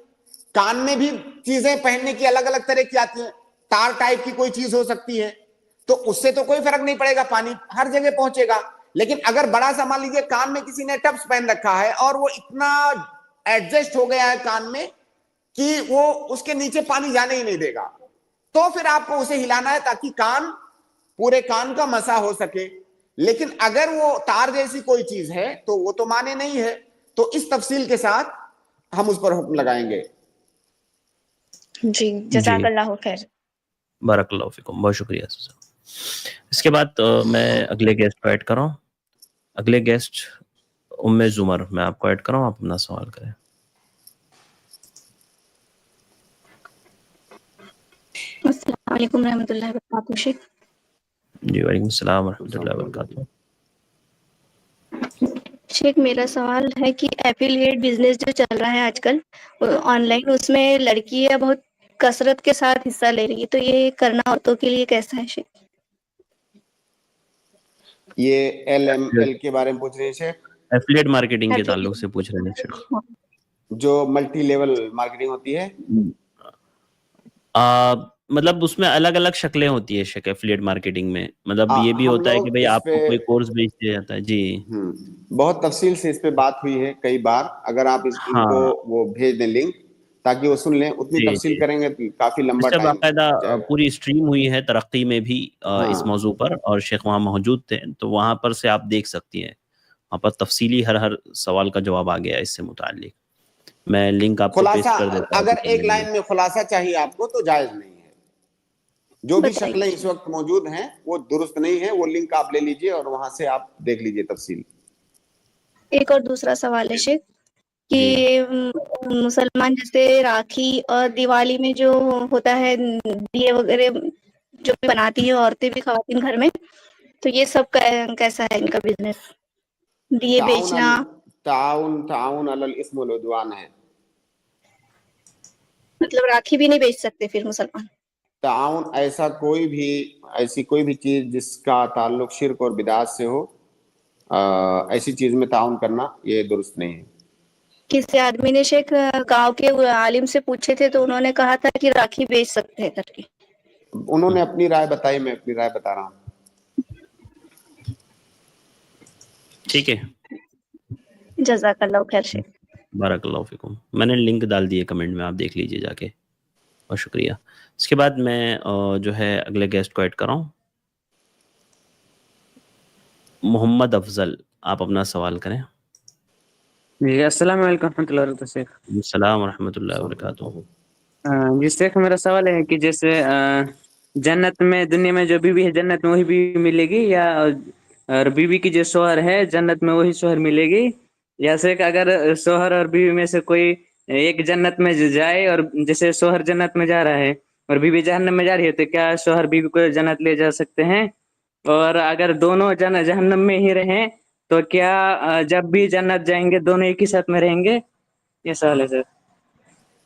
کان میں بھی چیزیں پہننے کی الگ الگ طرح کی آتی ہیں, تار ٹائپ کی کوئی چیز ہو سکتی ہے, تو اس سے تو کوئی فرق نہیں پڑے گا, پانی ہر جگہ پہنچے گا. لیکن اگر بڑا سا مان لیجیے کان میں کسی نے ٹبس پہن رکھا ہے اور وہ اتنا ایڈجسٹ ہو گیا ہے کان میں کہ وہ اس کے نیچے پانی جانے ہی نہیں دے گا, تو پھر آپ کو اسے ہلانا ہے تاکہ کان پورے کان کا مسح ہو سکے. لیکن اگر وہ تار جیسی کوئی چیز ہے تو وہ تو مانے نہیں ہے. تو اس تفصیل کے ساتھ ہم اس پر حکم لگائیں گے. جی جزاک اللہ خیر. بارک اللہ فیکم, بہت شکریہ. اس کے بعد میں اگلے گیسٹ کو ایڈ کر رہا ہوں. اگلے گیسٹ ام زمر, میں آپ کو ایڈ کر رہا ہوں, آپ اپنا سوال کریں. السلام علیکم رحمۃ اللہ وبرکاتہ. شیخ جی وعلیکم السلام ورحمۃ اللہ وبرکاتہ. شیخ میرا سوال ہے کہ ایفیلیٹ بزنس جو چل رہا ہے آج کل آن لائن, اس میں لڑکیاں بہت کثرت کے ساتھ حصہ لے رہی ہے, تو یہ کرنا عورتوں کے لیے کیسا ہے شیخ؟ یہ LML کے بارے میں پوچھ رہے ہیں شیخ, ایفیلیٹ مارکیٹنگ کے تعلق سے پوچھ رہے ہیں شیخ. جو ملٹی لیول مارکیٹنگ ہوتی ہے. مطلب اس میں الگ الگ شکلیں ہوتی ہے شیخ ایفیلیٹ مارکیٹنگ میں. مطلب یہ بھی ہوتا ہے کہ بھئی آپ کو کوئی کورس بیچ دیا جاتا ہے. جی بہت تفصیل سے اس پہ بات ہوئی ہے کئی بار. اگر آپ ان کو وہ بھیج دیں لنک تاکہ وہ سن لیں, اتنی تفصیل کریں گے تو کافی لمبا اس سے ٹائم باقاعدہ پوری اسٹریم ہوئی ہے ترقی میں بھی اس موضوع پر, اور شیخ وہاں موجود تھے, تو وہاں پر سے آپ دیکھ سکتی ہیں. وہاں پر تفصیلی ہر سوال کا جواب آ گیا اس سے متعلق. میں لنک آپ کو پیسٹ کر دیتا ہوں. اگر ایک لائن میں خلاصہ چاہیے آپ کو تو جائز نہیں ہے. جو بھی شکلیں اس وقت موجود ہیں وہ درست نہیں ہے. وہ لنک آپ لے لیجئے اور وہاں سے آپ دیکھ لیجئے تفصیل. ایک اور دوسرا سوال ہے شیخ کہ مسلمان جیسے راکھی اور دیوالی میں جو ہوتا ہے دیے وغیرہ جو بھی بناتی ہیں عورتیں بھی, خواتین گھر میں, تو یہ سب کیسا ہے ان کا بزنس؟ دیے بیچنا. تعاون علی الاثم والعدوان ہے. مطلب راکھی بھی نہیں بیچ سکتے پھر مسلمان؟ تعاون ایسی کوئی بھی چیز جس کا تعلق شرک اور بدعات سے ہو, ایسی چیز میں تعاون کرنا یہ درست نہیں ہے. کسی آدمی نے شیخ گاؤں کے عالم سے پوچھے تھے تو انہوں نے کہا تھا کہ راکھی بیچ سکتے ہیں کر کے. انہوں نے اپنی رائے بتائی, میں اپنی رائے بتا رہا ہوں. ٹھیک ہے, جزاک اللہ خیر شیخ. بارک اللہ فیکم. میں نے لنک ڈال دی ہے کمنٹ میں, آپ دیکھ لیجئے جا کے. بہت شکریہ. اس کے بعد میں جو ہے اگلے گیسٹ کو ایڈ کر رہا ہوں. محمد افضل, آپ اپنا سوال کریں. جی السلام علیکم ورحمۃ اللہ وبرکاتہ. شیخ السلام ورحمۃ اللہ وبرکاتہ. جی شیخ میرا سوال ہے کہ جیسے جنت میں, دنیا میں جو بیوی ہے جنت میں وہی بیوی ملے گی, یا اور بیوی کی جو شوہر ہے جنت میں وہی شوہر ملے گی, یا شیخ اگر شوہر اور بیوی میں سے کوئی ایک جنت میں جائے اور جیسے شوہر جنت میں جا رہا ہے اور بیوی جہنم میں جا رہی ہے, تو کیا شوہر بیوی کو جنت لے جا سکتے ہیں؟ اور اگر دونوں جہنم میں ہی رہیں تو کیا جب بھی جنت جائیں گے دونوں ایک ہی ساتھ میں رہیں گے؟ یہ سوال ہے سر.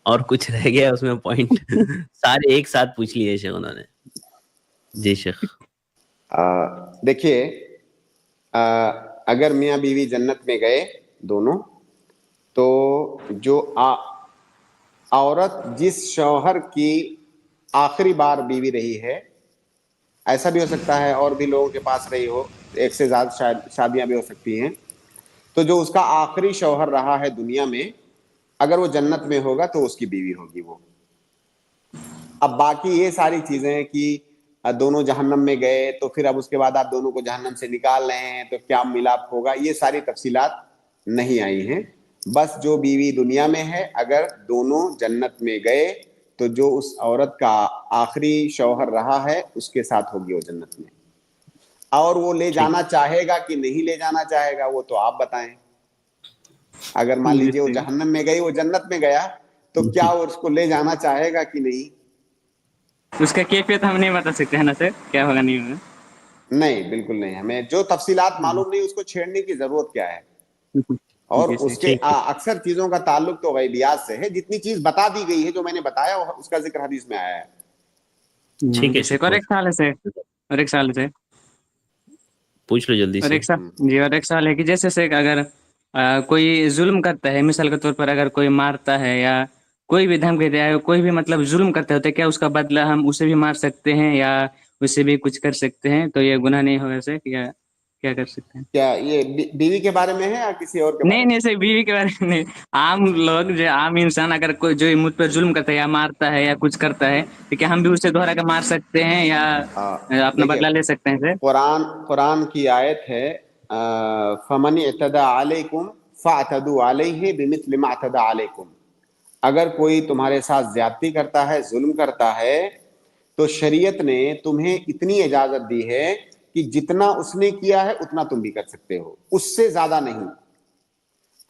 اور کچھ رہ گیا اس میں پوائنٹ؟ سارے ایک ساتھ پوچھ لیے شیخ انہوں نے. جی شیخ. دیکھیے, اگر میاں بیوی جنت میں گئے دونوں, تو جو عورت جس شوہر کی آخری بار بیوی رہی ہے, ایسا بھی ہو سکتا ہے اور بھی لوگوں کے پاس رہی ہو, ایک سے زیادہ شادیاں بھی ہو سکتی ہیں, تو جو اس کا آخری شوہر رہا ہے دنیا میں, اگر وہ جنت میں ہوگا تو اس کی بیوی ہوگی وہ. اب باقی یہ ساری چیزیں کہ دونوں جہنم میں گئے تو پھر اب اس کے بعد آپ دونوں کو جہنم سے نکال رہے ہیں تو کیا ملاپ ہوگا, یہ ساری تفصیلات نہیں آئی ہیں. بس جو بیوی دنیا میں ہے اگر دونوں جنت میں گئے تو جو اس عورت کا آخری شوہر رہا ہے اس کے ساتھ ہوگی وہ جنت میں. اور وہ لے جانا چاہے گا کہ نہیں لے جانا چاہے گا وہ تو آپ بتائیں. اگر مان لیجیے وہ جہنم میں گئی, وہ جنت میں گیا, تو کیا وہ اس کو لے جانا چاہے گا کہ نہیں؟ اس کا کیفیت ہم نہیں بتا سکتے ہیں نا سر, کیا ہوگا نہیں ہوگا. نہیں بالکل نہیں, ہمیں جو تفصیلات معلوم نہیں اس کو چھیڑنے کی ضرورت کیا ہے. اور جی اس کے اکثر چیزوں کا تعلق تو غیبیات سے ہے. جتنی چیز بتا دی گئی ہے جو میں نے بتایا اس کا ذکر حدیث میں آیا ہے. ٹھیک ہے جیسے اور ایک سال سے اور ایک سال سے پوچھ لو جلدی اور سے. ایک سال جی اور ایک سال ہے کہ جیسے سے اگر کوئی ظلم کرتا ہے، مثال کے طور پر اگر کوئی مارتا ہے یا کوئی بھی دھمکی دیا ہے، کوئی بھی مطلب ظلم کرتے ہوتے، کیا اس کا بدلہ ہم اسے بھی مار سکتے ہیں یا اس سے بھی کچھ کر سکتے ہیں؟ تو یہ گناہ نہیں ہوگا سے کیا کر سکتے ہیں؟ کیا یہ بیوی کے بارے میں ہے یا کسی اور کے بارے میں؟ نہیں صرف بیوی کے بارے میں نہیں، عام لوگ جو عام انسان اگر کوئی جو مجھ پر ظلم کرتا ہے یا مارتا ہے یا کچھ کرتا ہے تو کیا ہم بھی اسے دوہرا کے مار سکتے ہیں یا اپنا دیکھیے بدلہ لے سکتے ہیں؟ قرآن کی آیت ہے فَمَنِ اعْتَدَى عَلَيْكُمْ فَاعْتَدُوا عَلَيْهِ بِمِثْلِ مَا اعْتَدَى عَلَيْكُمْ. اگر کوئی تمہارے ساتھ زیادتی کرتا ہے، ظلم کرتا ہے، تو شریعت نے تمہیں اتنی اجازت دی ہے کہ جتنا اس نے کیا ہے اتنا تم بھی کر سکتے ہو، اس سے زیادہ نہیں.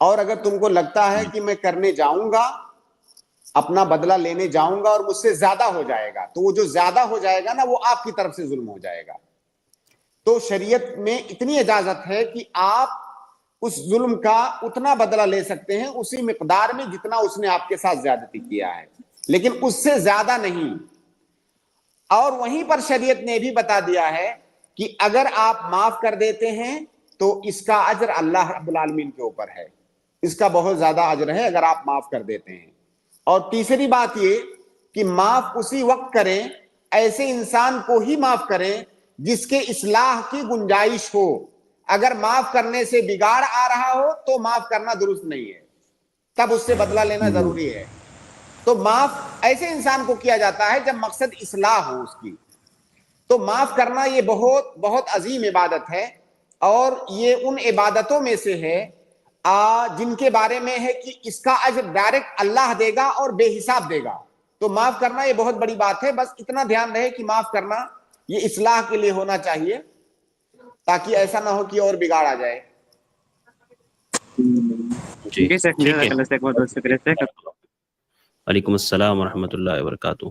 اور اگر تم کو لگتا ہے کہ میں کرنے جاؤں گا، اپنا بدلہ لینے جاؤں گا اور مجھ سے زیادہ ہو جائے گا، تو وہ جو زیادہ ہو جائے گا نا وہ آپ کی طرف سے ظلم ہو جائے گا. تو شریعت میں اتنی اجازت ہے کہ آپ اس ظلم کا اتنا بدلہ لے سکتے ہیں اسی مقدار میں جتنا اس نے آپ کے ساتھ زیادتی کیا ہے، لیکن اس سے زیادہ نہیں. اور وہیں پر شریعت نے بھی بتا دیا ہے کہ اگر آپ معاف کر دیتے ہیں تو اس کا اجر اللہ رب العالمین کے اوپر ہے، اس کا بہت زیادہ اجر ہے اگر آپ معاف کر دیتے ہیں. اور تیسری بات یہ کہ معاف اسی وقت کریں، ایسے انسان کو ہی معاف کریں جس کے اصلاح کی گنجائش ہو. اگر معاف کرنے سے بگاڑ آ رہا ہو تو معاف کرنا درست نہیں ہے، تب اس سے بدلہ لینا ضروری ہے. تو معاف ایسے انسان کو کیا جاتا ہے جب مقصد اصلاح ہو اس کی. تو معاف کرنا یہ بہت بہت عظیم عبادت ہے، اور یہ ان عبادتوں میں سے ہے جن کے بارے میں ہے کہ اس کا اجر ڈائریکٹ اللہ دے گا اور بے حساب دے گا. تو معاف کرنا یہ بہت بڑی بات ہے. بس اتنا دھیان رہے کہ معاف کرنا یہ اصلاح کے لیے ہونا چاہیے، تاکہ ایسا نہ ہو کہ اور بگاڑ آ جائے. جی جی سر، ٹھیک ہے. بہت بہت شکریہ سر. وعلیکم السلام ورحمۃ اللہ وبرکاتہ.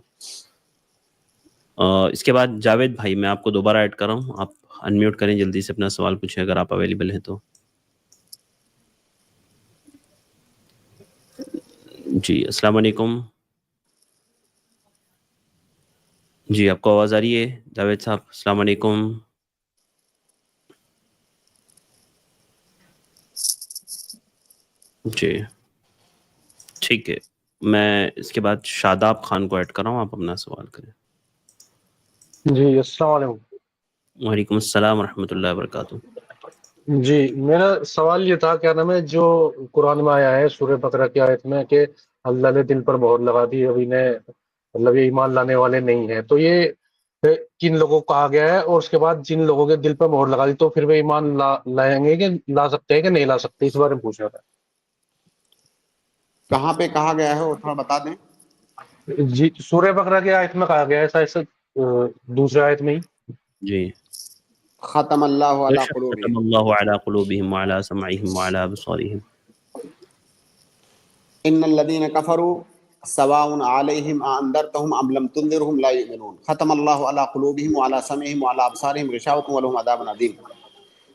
اس کے بعد جاوید بھائی میں آپ کو دوبارہ ایڈ کر رہا ہوں، آپ انمیوٹ کریں، جلدی سے اپنا سوال پوچھیں اگر آپ اویلیبل ہیں تو. جی السلام علیکم. جی آپ کو آواز آ رہی ہے جاوید صاحب؟ السلام علیکم. جی ٹھیک ہے، میں اس کے بعد شاداب خان کو ایڈ کر رہا ہوں، آپ اپنا سوال کریں. جی السلام علیکم. وعلیکم السلام ورحمۃ اللہ وبرکاتہ. جی میرا سوال یہ تھا، کیا نام ہے، جو قرآن میں آیا ہے سورہ بقرہ کی آیت میں کہ اللہ نے دل پر مہر لگا دی، ابھی نے مطلب یہ ایمان لانے والے نہیں ہیں، تو یہ کن لوگوں کو کہا گیا ہے؟ اور اس کے بعد جن لوگوں کے دل پر مہر لگا دی تو پھر وہ ایمان لائیں گے کہ لا سکتے ہیں کہ نہیں لا سکتے؟ اس بارے میں پوچھ رہا تھا. کہاں پہ کہا گیا ہے وہ تھوڑا بتا دیں. جی سورہ بقرہ کی آیت میں کہا گیا ہے، ایسا دوسرے آیت میں ہی. جی ختم اللہ علی قلوبہم. ختم اللہ علی قلوبہم وعلی سمعہم وعلی ابصارہم. ان الذین کفروا سواء علیہم اانذرتہم ام لم تنذرہم لا یؤمنون. ختم اللہ علی قلوبہم وعلی سمعہم وعلی ابصارہم غشاوۃ ولہم عذاب عظیم.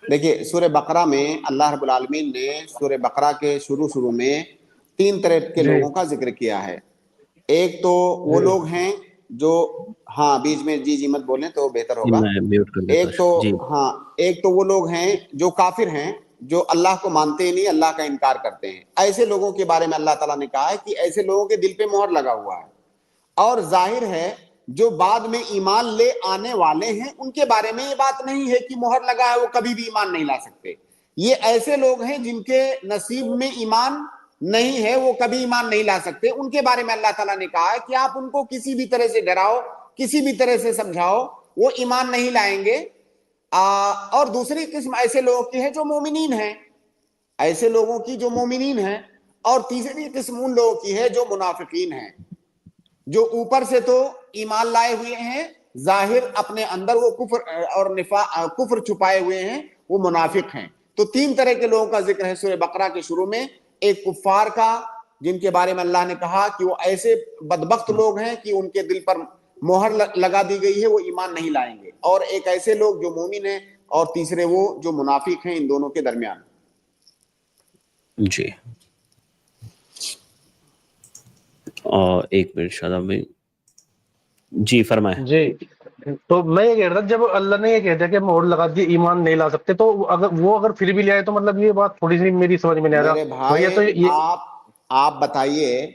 دیکھیے سورہ بقرہ میں اللہ رب العالمین نے سورہ بقرہ کے شروع میں 3 طرح کے جی لوگوں کا ذکر کیا ہے. ایک تو وہ جی لوگ ہیں جو بیچ میں جی مت بولیں تو بہتر ہوگا. میں میوٹ کر دیتا ایک تو ہوں. ایک تو وہ لوگ ہیں جو کافر ہیں، جو اللہ کو مانتے ہی نہیں، اللہ کا انکار کرتے ہیں. ایسے لوگوں کے بارے میں اللہ تعالیٰ نے کہا ہے کہ ایسے لوگوں کے دل پہ مہر لگا ہوا ہے. اور ظاہر ہے جو بعد میں ایمان لے آنے والے ہیں ان کے بارے میں یہ بات نہیں ہے کہ مہر لگا ہے وہ کبھی بھی ایمان نہیں لا سکتے. یہ ایسے لوگ ہیں جن کے نصیب میں ایمان نہیں ہے، وہ کبھی ایمان نہیں لا سکتے. ان کے بارے میں اللہ تعالیٰ نے کہا ہے کہ آپ ان کو کسی بھی طرح سے ڈراؤ، کسی بھی طرح سے سمجھاؤ، وہ ایمان نہیں لائیں گے. اور دوسری قسم ایسے لوگوں کی ہے جو مومنین ہیں، ایسے لوگوں کی جو مومنین ہیں. اور تیسری قسم ان لوگوں کی ہے جو منافقین ہیں، جو اوپر سے تو ایمان لائے ہوئے ہیں، ظاہر اپنے اندر وہ کفر اور کفر چھپائے ہوئے ہیں، وہ منافق ہیں. تو 3 طرح کے لوگوں کا ذکر ہے سورہ بقرہ کے شروع میں. ایک کفار کا، جن کے بارے میں اللہ نے کہا کہ وہ ایسے بدبخت لوگ ہیں کہ ان کے دل پر مہر لگا دی گئی ہے، وہ ایمان نہیں لائیں گے. اور ایک ایسے لوگ جو مومن ہیں، اور تیسرے وہ جو منافق ہیں، ان دونوں کے درمیان. جی اور ایک منٹ شاداب بھائی، جی فرمائیں۔ جی تو میں یہ کہہ رہا تھا، جب اللہ نے یہ کہہ دیا کہ مہر لگا دی ایمان نہیں لا سکتے، تو اگر پھر بھی لے آئے تو مطلب یہ بات تھوڑی سی میری سمجھ میں نہیں آ رہا میرے بھیا۔ بھائی تو یہ آپ بتائیے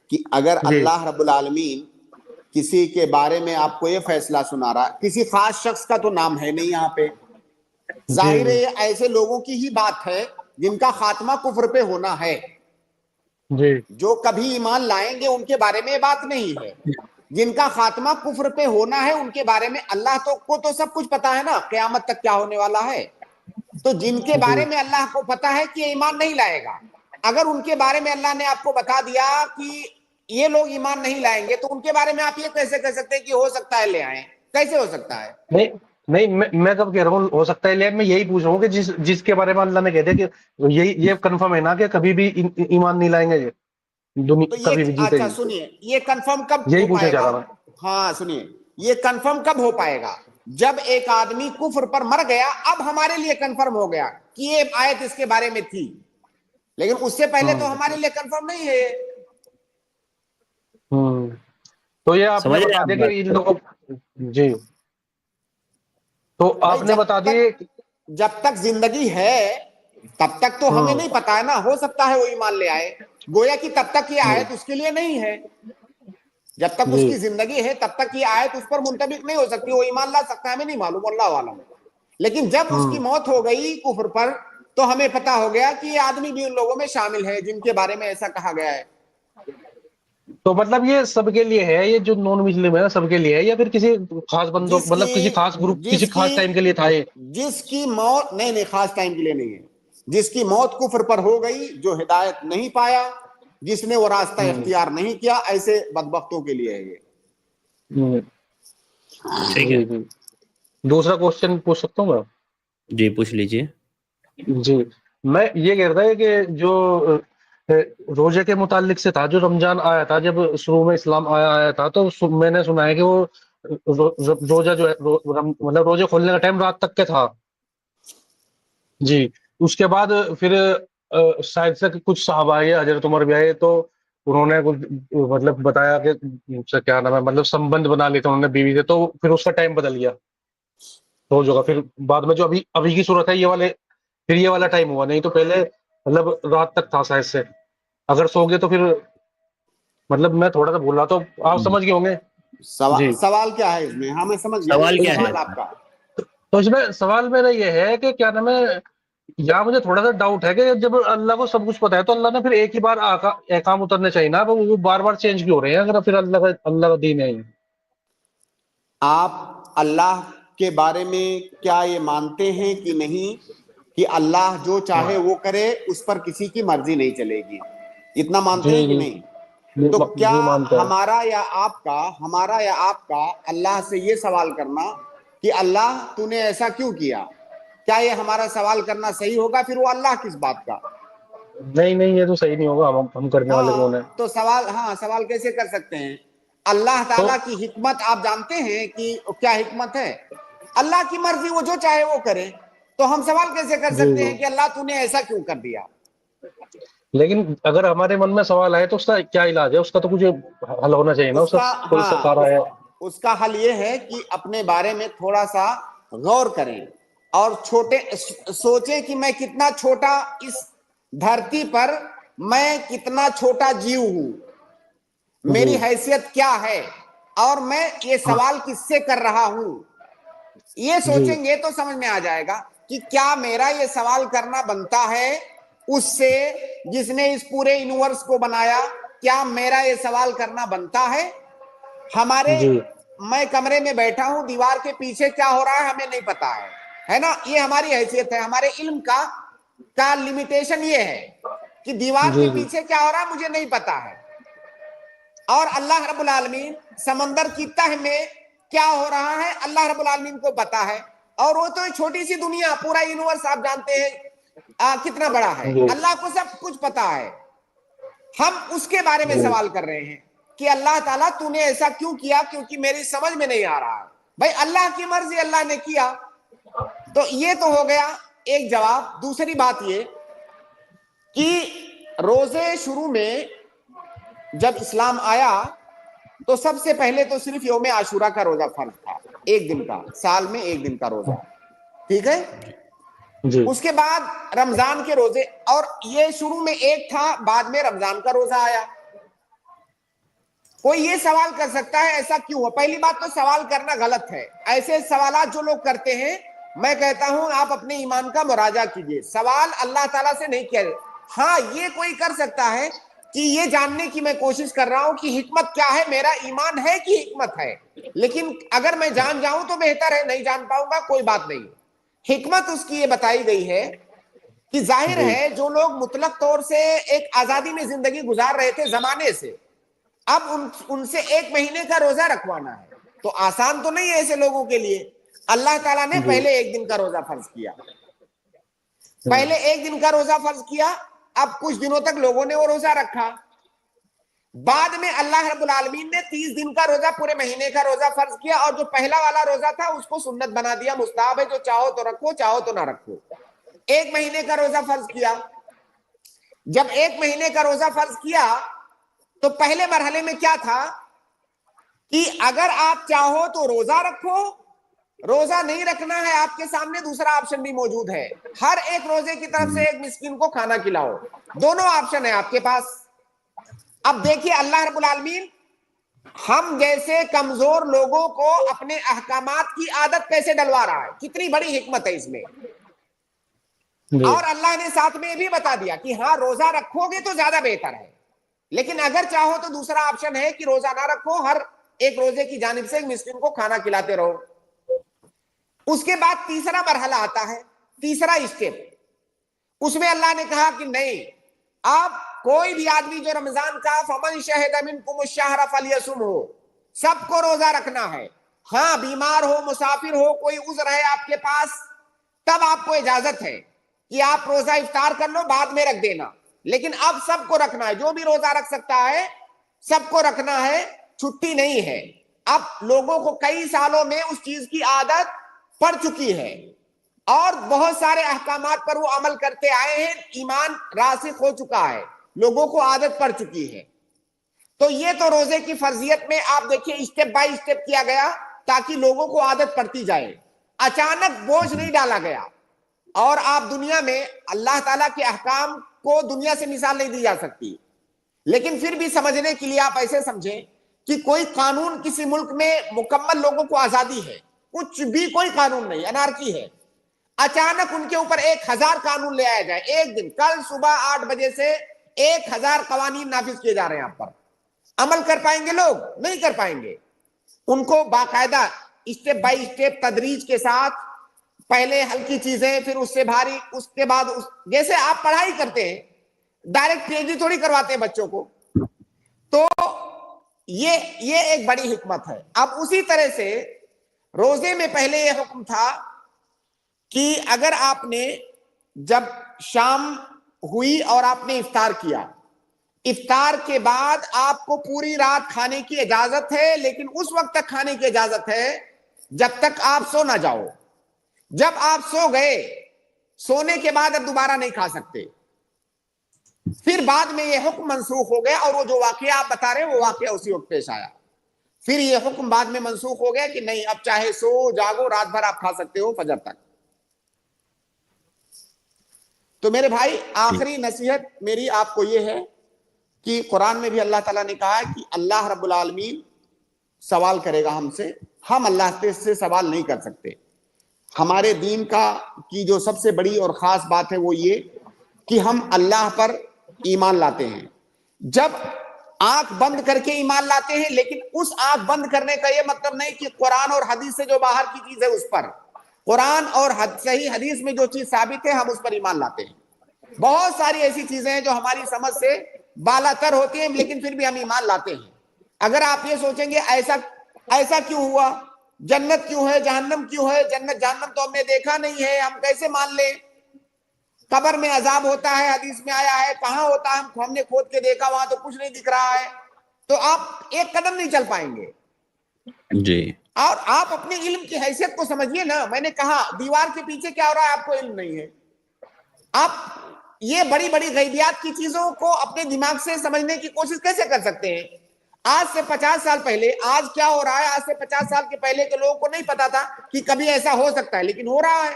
کہ اگر جی اللہ رب العالمین کسی کے بارے میں آپ کو یہ فیصلہ سنا رہا، کسی خاص شخص کا تو نام ہے نہیں یہاں پہ، جی ظاہر ہے یہ ایسے لوگوں کی ہی بات ہے جن کا خاتمہ کفر پہ ہونا ہے، جی جو کبھی ایمان لائیں گے ان کے بارے میں یہ بات نہیں ہے، جن کا خاتمہ کفر پہ ہونا ہے ان کے بارے میں اللہ کو تو سب کچھ پتا ہے نا قیامت تک کیا ہونے والا ہے، تو جن کے جی بارے میں اللہ کو پتا ہے کہ ایمان نہیں لائے گا، اگر ان کے بارے میں اللہ نے آپ کو بتا دیا کہ یہ لوگ ایمان نہیں لائیں گے، تو ان کے بارے میں آپ یہ کیسے کہہ سکتے ہیں کہ ہو سکتا ہے لے آئیں؟ کیسے ہو سکتا ہے؟ نہیں میں کب کہہ رہا ہوں ہو سکتا ہے لے، میں یہی پوچھ رہا ہوں کہ جس کے بارے میں اللہ نے کہہ دیا کہ یہ کنفرم ہے نا کہ کبھی بھی ایمان نہیں لائیں گے یہ تو کبھی یہ بھی جیتے اچھا ہی، سنیے، یہ کنفرم کب یہی ہو پوچھنا پائے چاہ گا؟ رہا میں۔ ہاں سنیے، یہ کنفرم کب ہو پائے گا؟ جب ایک آدمی کفر پر مر گیا، اب ہمارے لیے کنفرم ہو گیا کہ یہ آیت اس کے بارے میں تھی، لیکن اس سے پہلے تو ہمارے لیے کنفرم نہیں ہے۔ تو یہ آپ نے سمجھ رہے ہیں بتا آپ دیا کہ بات ان لوگوں، جی تو بھائی آپ نے بتا دیے۔ جب تک زندگی ہے تب تک تو ہمیں نہیں پتا ہے نا، ہو سکتا ہے وہ ایمان لے آئے، گویا کہ تب تک یہ آیت اس کے لیے نہیں ہے، جب تک اس جی کی زندگی ہے تب تک یہ آیت اس پر منطبق نہیں ہو سکتی، وہ ایمان لا سکتا ہے، ہمیں نہیں معلوم، اللہ عالم، لیکن جب اس کی موت ہو گئی کفر پر تو ہمیں پتا ہو گیا کہ یہ آدمی بھی ان لوگوں میں شامل ہے جن کے بارے میں ایسا کہا گیا ہے۔ تو مطلب یہ سب کے لیے ہے، یہ جو نان مسلم ہے سب کے لیے ہے، یا پھر کسی خاص بندوں جس مطلب کسی خاص گروپ کسی جس خاص کی ٹائم کے لیے تھا یہ؟ جس کی موت نہیں خاص ٹائم کے لیے نہیں ہے، جس کی موت کفر پر ہو گئی، جو ہدایت نہیں پایا، جس نے وہ راستہ اختیار نہیں کیا، ایسے بدبختوں کے لیے ہے یہ۔ ٹھیک ہے؟ جی جی دوسرا کوشچن پوچھ سکتا ہوں میں؟ جی پوچھ لیجئے۔ جی میں یہ کہہ رہا ہے کہ جو روزے کے متعلق سے تھا، جو رمضان آیا تھا، جب شروع میں اسلام آیا تھا، تو میں نے سنا ہے کہ وہ روزہ جو ہے مطلب روزے کھولنے کا ٹائم رات تک کے تھا، جی اس کے بعد پھر شاید سے کچھ صحابہ آئے، حضرت عمر بھی آئے، تو انہوں نے مطلب بتایا کہ کیا نام ہے، مطلب سمبند بنا لیے تھے انہوں نے بیوی سے، تو پھر اس کا ٹائم بدل گیا روزوں کا، پھر بعد میں جو ابھی کی صورت ہے یہ والا ٹائم ہوا، نہیں تو پہلے مطلب رات تک تھا شاید سے، اگر سو گئے تو پھر مطلب میں تھوڑا سا بھول رہا، تو آپ سمجھ گئے ہوں گے۔ جی سوال کیا ہے اس میں؟ ہاں میں سمجھ گیا سوال لیکن کیا ہے؟ سوال آپ کا تو اس میں سوال میرا یہ ہے کہ کیا نام ہے، یا مجھے تھوڑا سا ڈاؤٹ ہے کہ جب اللہ کو سب کچھ پتا ہے تو اللہ نے پھر ایک ہی بار احکام اترنے چاہیے نا، وہ بار بار چینج کیوں ہو رہے ہیں اگر پھر اللہ کا دین ہے؟ آپ اللہ کے بارے میں کیا یہ مانتے ہیں کہ نہیں کہ اللہ جو چاہے وہ کرے، اس پر کسی کی مرضی نہیں چلے گی؟ اتنا مانتے ہیں جی کہ جی نہیں؟ تو کیا جی مانتا ہے۔ ہمارا یا آپ کا اللہ سے یہ سوال کرنا کہ اللہ تو نے ایسا کیوں کیا، کیا یہ ہمارا سوال کرنا صحیح ہوگا؟ پھر وہ اللہ کس بات کا؟ نہیں یہ تو صحیح نہیں ہوگا، ہم کرنے والے کون ہیں؟ تو سوال کیسے کر سکتے ہیں؟ اللہ تو تعالیٰ کی حکمت آپ جانتے ہیں کہ کیا حکمت ہے؟ اللہ کی مرضی، وہ جو چاہے وہ کرے، تو ہم سوال کیسے کر جی سکتے جی ہیں کہ اللہ تو نے ایسا کیوں کر دیا؟ لیکن اگر ہمارے من میں سوال آئے تو اس کا کیا علاج ہے؟ اس کا تو کچھ حل ہونا چاہیے نا، اس اس کا کا کوئی سکارا ہے؟ اس کا حل یہ ہے کہ اپنے بارے میں تھوڑا سا غور کریں اور سوچیں کہ میں کتنا چھوٹا اس دھرتی پر، میں کتنا چھوٹا جیو ہوں، جی میری حیثیت کیا ہے، اور میں یہ سوال کس سے کر رہا ہوں، یہ جی سوچیں گے تو سمجھ میں آ جائے گا کہ کیا میرا یہ سوال کرنا بنتا ہے اس سے جس نے اس پورے یونیورس کو بنایا؟ کیا میرا یہ سوال کرنا بنتا ہے؟ جی میں کمرے میں بیٹھا ہوں، دیوار کے پیچھے کیا ہو رہا ہے ہمیں نہیں پتا ہے نا، یہ ہماری حیثیت ہے، ہمارے علم کا لیمیٹیشن یہ ہے کہ دیوار کے جی جی پیچھے کیا ہو رہا ہے مجھے نہیں پتا ہے، اور اللہ رب العالمین سمندر کی تہ میں کیا ہو رہا ہے اللہ رب العالمین کو پتا ہے، اور وہ تو چھوٹی سی دنیا، پورا یونیورس آپ جانتے ہیں کتنا بڑا ہے، جی اللہ کو سب کچھ پتا ہے، ہم اس کے بارے میں جی سوال کر رہے ہیں کہ اللہ تعالیٰ تو نے ایسا کیوں کیا، کیونکہ میری سمجھ میں نہیں آ رہا ہے۔ بھائی اللہ کی مرضی، اللہ نے کیا، تو یہ تو ہو گیا ایک جواب۔ دوسری بات یہ کہ روزے شروع میں جب اسلام آیا تو سب سے پہلے تو صرف یوم عاشورہ کا روزہ فرض تھا، ایک دن کا، سال میں ایک دن کا روزہ، ٹھیک ہے؟ جی اس کے بعد رمضان کے روزے، اور یہ شروع میں ایک تھا، بعد میں رمضان کا روزہ آیا۔ کوئی یہ سوال کر سکتا ہے ایسا کیوں ہوا؟ پہلی بات تو سوال کرنا غلط ہے، ایسے سوالات جو لوگ کرتے ہیں میں کہتا ہوں آپ اپنے ایمان کا مراجعہ کیجئے، سوال اللہ تعالیٰ سے نہیں کیا۔ ہاں یہ کوئی کر سکتا ہے کہ یہ جاننے کی میں کوشش کر رہا ہوں کہ حکمت کیا ہے، میرا ایمان ہے کہ حکمت ہے، لیکن اگر میں جان جاؤں تو بہتر ہے، نہیں جان پاؤں گا کوئی بات نہیں۔ حکمت اس کی یہ بتائی گئی ہے کہ ظاہر ہے جو لوگ مطلق طور سے ایک آزادی میں زندگی گزار رہے تھے زمانے سے، اب ان سے ایک مہینے کا روزہ رکھوانا ہے تو آسان تو نہیں ہے ایسے لوگوں کے لیے۔ اللہ تعالیٰ نے پہلے ایک دن کا روزہ فرض کیا، پہلے ایک دن کا روزہ فرض کیا، اب کچھ دنوں تک لوگوں نے وہ روزہ رکھا، بعد میں اللہ رب العالمین نے 30 دن کا روزہ، پورے مہینے کا روزہ فرض کیا، اور جو پہلا والا روزہ تھا اس کو سنت بنا دیا، مستحب ہے، جو چاہو تو رکھو چاہو تو نہ رکھو۔ ایک مہینے کا روزہ فرض کیا، جب ایک مہینے کا روزہ فرض کیا تو پہلے مرحلے میں کیا تھا کہ اگر آپ چاہو تو روزہ رکھو، روزہ نہیں رکھنا ہے آپ کے سامنے دوسرا آپشن بھی موجود ہے، ہر ایک روزے کی طرف سے ایک مسکین کو کھانا کھلاؤ، دونوں آپشن ہے آپ کے پاس۔ اب دیکھیے اللہ رب العالمین ہم جیسے کمزور لوگوں کو اپنے احکامات کی عادت کیسے ڈلوا رہا ہے، کتنی بڑی حکمت ہے اس میں۔ اور اللہ نے ساتھ میں یہ بھی بتا دیا کہ ہاں روزہ رکھو گے تو زیادہ بہتر ہے، لیکن اگر چاہو تو دوسرا آپشن ہے کہ روزہ نہ رکھو، ہر ایک روزے کی جانب سے ایک مسکین کو کھانا کھلاتے رہو۔ اس کے بعد تیسرا مرحلہ آتا ہے، تیسرا اسٹیپ، اس میں اللہ نے کہا کہ نہیں، اب کوئی بھی آدمی جو رمضان کا فمن شہد منکم الشہر فلیصمہ، سب کو روزہ رکھنا ہے، ہاں بیمار ہو، مسافر ہو، کوئی عذر ہے آپ کے پاس، تب آپ کو اجازت ہے کہ آپ روزہ افطار کر لو، بعد میں رکھ دینا، لیکن اب سب کو رکھنا ہے، جو بھی روزہ رکھ سکتا ہے سب کو رکھنا ہے، چھٹی نہیں ہے۔ اب لوگوں کو کئی سالوں میں اس چیز کی عادت پڑ چکی ہے اور بہت سارے احکامات پر وہ عمل کرتے آئے ہیں، ایمان راسخ ہو چکا ہے، لوگوں کو عادت پڑ چکی ہے۔ تو یہ تو روزے کی فرضیت میں آپ دیکھیں اسٹیپ بائی اسٹیپ کیا گیا تاکہ لوگوں کو عادت پڑتی جائے، اچانک بوجھ نہیں ڈالا گیا۔ اور آپ دنیا میں اللہ تعالیٰ کے احکام کو دنیا سے مثال نہیں دی جا سکتی، لیکن پھر بھی سمجھنے کے لیے آپ ایسے سمجھیں کہ کوئی قانون کسی ملک میں مکمل لوگوں کو آزادی ہے، کچھ بھی کوئی قانون نہیں، انارکی ہے، اچانک ان کے اوپر 1000 قانون لے آیا جائے ایک دن، کل صبح 8 بجے سے 1000 قوانین نافذ کیے جا رہے ہیں آپ پر، عمل کر پائیں گے لوگ؟ نہیں کر پائیں گے۔ ان کو باقاعدہ اسٹیپ بائی اسٹیپ تدریج کے ساتھ، پہلے ہلکی چیزیں پھر اس سے بھاری، اس کے بعد جیسے آپ پڑھائی کرتے ہیں ڈائریکٹ پی ایچ ڈی تھوڑی کرواتے ہیں بچوں کو، تو یہ ایک بڑی حکمت ہے۔ اب اسی طرح سے روزے میں پہلے یہ حکم تھا کہ اگر آپ نے جب شام ہوئی اور آپ نے افطار کیا، افطار کے بعد آپ کو پوری رات کھانے کی اجازت ہے، لیکن اس وقت تک کھانے کی اجازت ہے جب تک آپ سو نہ جاؤ۔ جب آپ سو گئے، سونے کے بعد اب دوبارہ نہیں کھا سکتے۔ پھر بعد میں یہ حکم منسوخ ہو گیا، اور وہ جو واقعہ آپ بتا رہے ہیں وہ واقعہ اسی وقت پیش آیا، پھر یہ حکم بعد میں منسوخ ہو گیا کہ نہیں، اب چاہے سو جاگو رات بھر آپ کھا سکتے ہو فجر تک۔ تو میرے بھائی آخری نصیحت میری آپ کو یہ ہے کہ قرآن میں بھی اللہ تعالیٰ نے کہا کہ اللہ رب العالمین سوال کرے گا ہم سے، ہم اللہ سے سوال نہیں کر سکتے۔ ہمارے دین کی جو سب سے بڑی اور خاص بات ہے وہ یہ کہ ہم اللہ پر ایمان لاتے ہیں، جب آنکھ بند کر کے ایمان لاتے ہیں، لیکن اس آنکھ بند کرنے کا یہ مطلب نہیں کہ قرآن اور حدیث سے جو باہر کی چیز ہے اس پر، قرآن اور صحیح حدیث میں جو چیز ثابت ہے ہم اس پر ایمان لاتے ہیں۔ بہت ساری ایسی چیزیں ہیں جو ہماری سمجھ سے بالا تر ہوتی ہیں، لیکن پھر بھی ہم ایمان لاتے ہیں۔ اگر آپ یہ سوچیں گے ایسا کیوں ہوا، جنت کیوں ہے، جہنم کیوں ہے، جنت جہنم تو ہم نے دیکھا نہیں ہے، ہم کیسے مان لیں؟ قبر میں عذاب ہوتا ہے، حدیث میں آیا ہے، کہاں ہوتا ہے، ہم نے کھود کے دیکھا، وہاں تو کچھ نہیں دکھ رہا ہے، تو آپ ایک قدم نہیں چل پائیں گے۔ جی، اور آپ اپنے علم کی حیثیت کو سمجھیے نا، میں نے کہا دیوار کے پیچھے کیا ہو رہا ہے آپ کو علم نہیں ہے، آپ یہ بڑی بڑی غیبیات کی چیزوں کو اپنے دماغ سے سمجھنے کی کوشش کیسے کر سکتے ہیں؟ آج سے 50 سال پہلے، آج کیا ہو رہا ہے، آج سے 50 سال کے پہلے کے لوگوں کو نہیں پتا تھا کہ کبھی ایسا ہو سکتا ہے، لیکن ہو رہا ہے،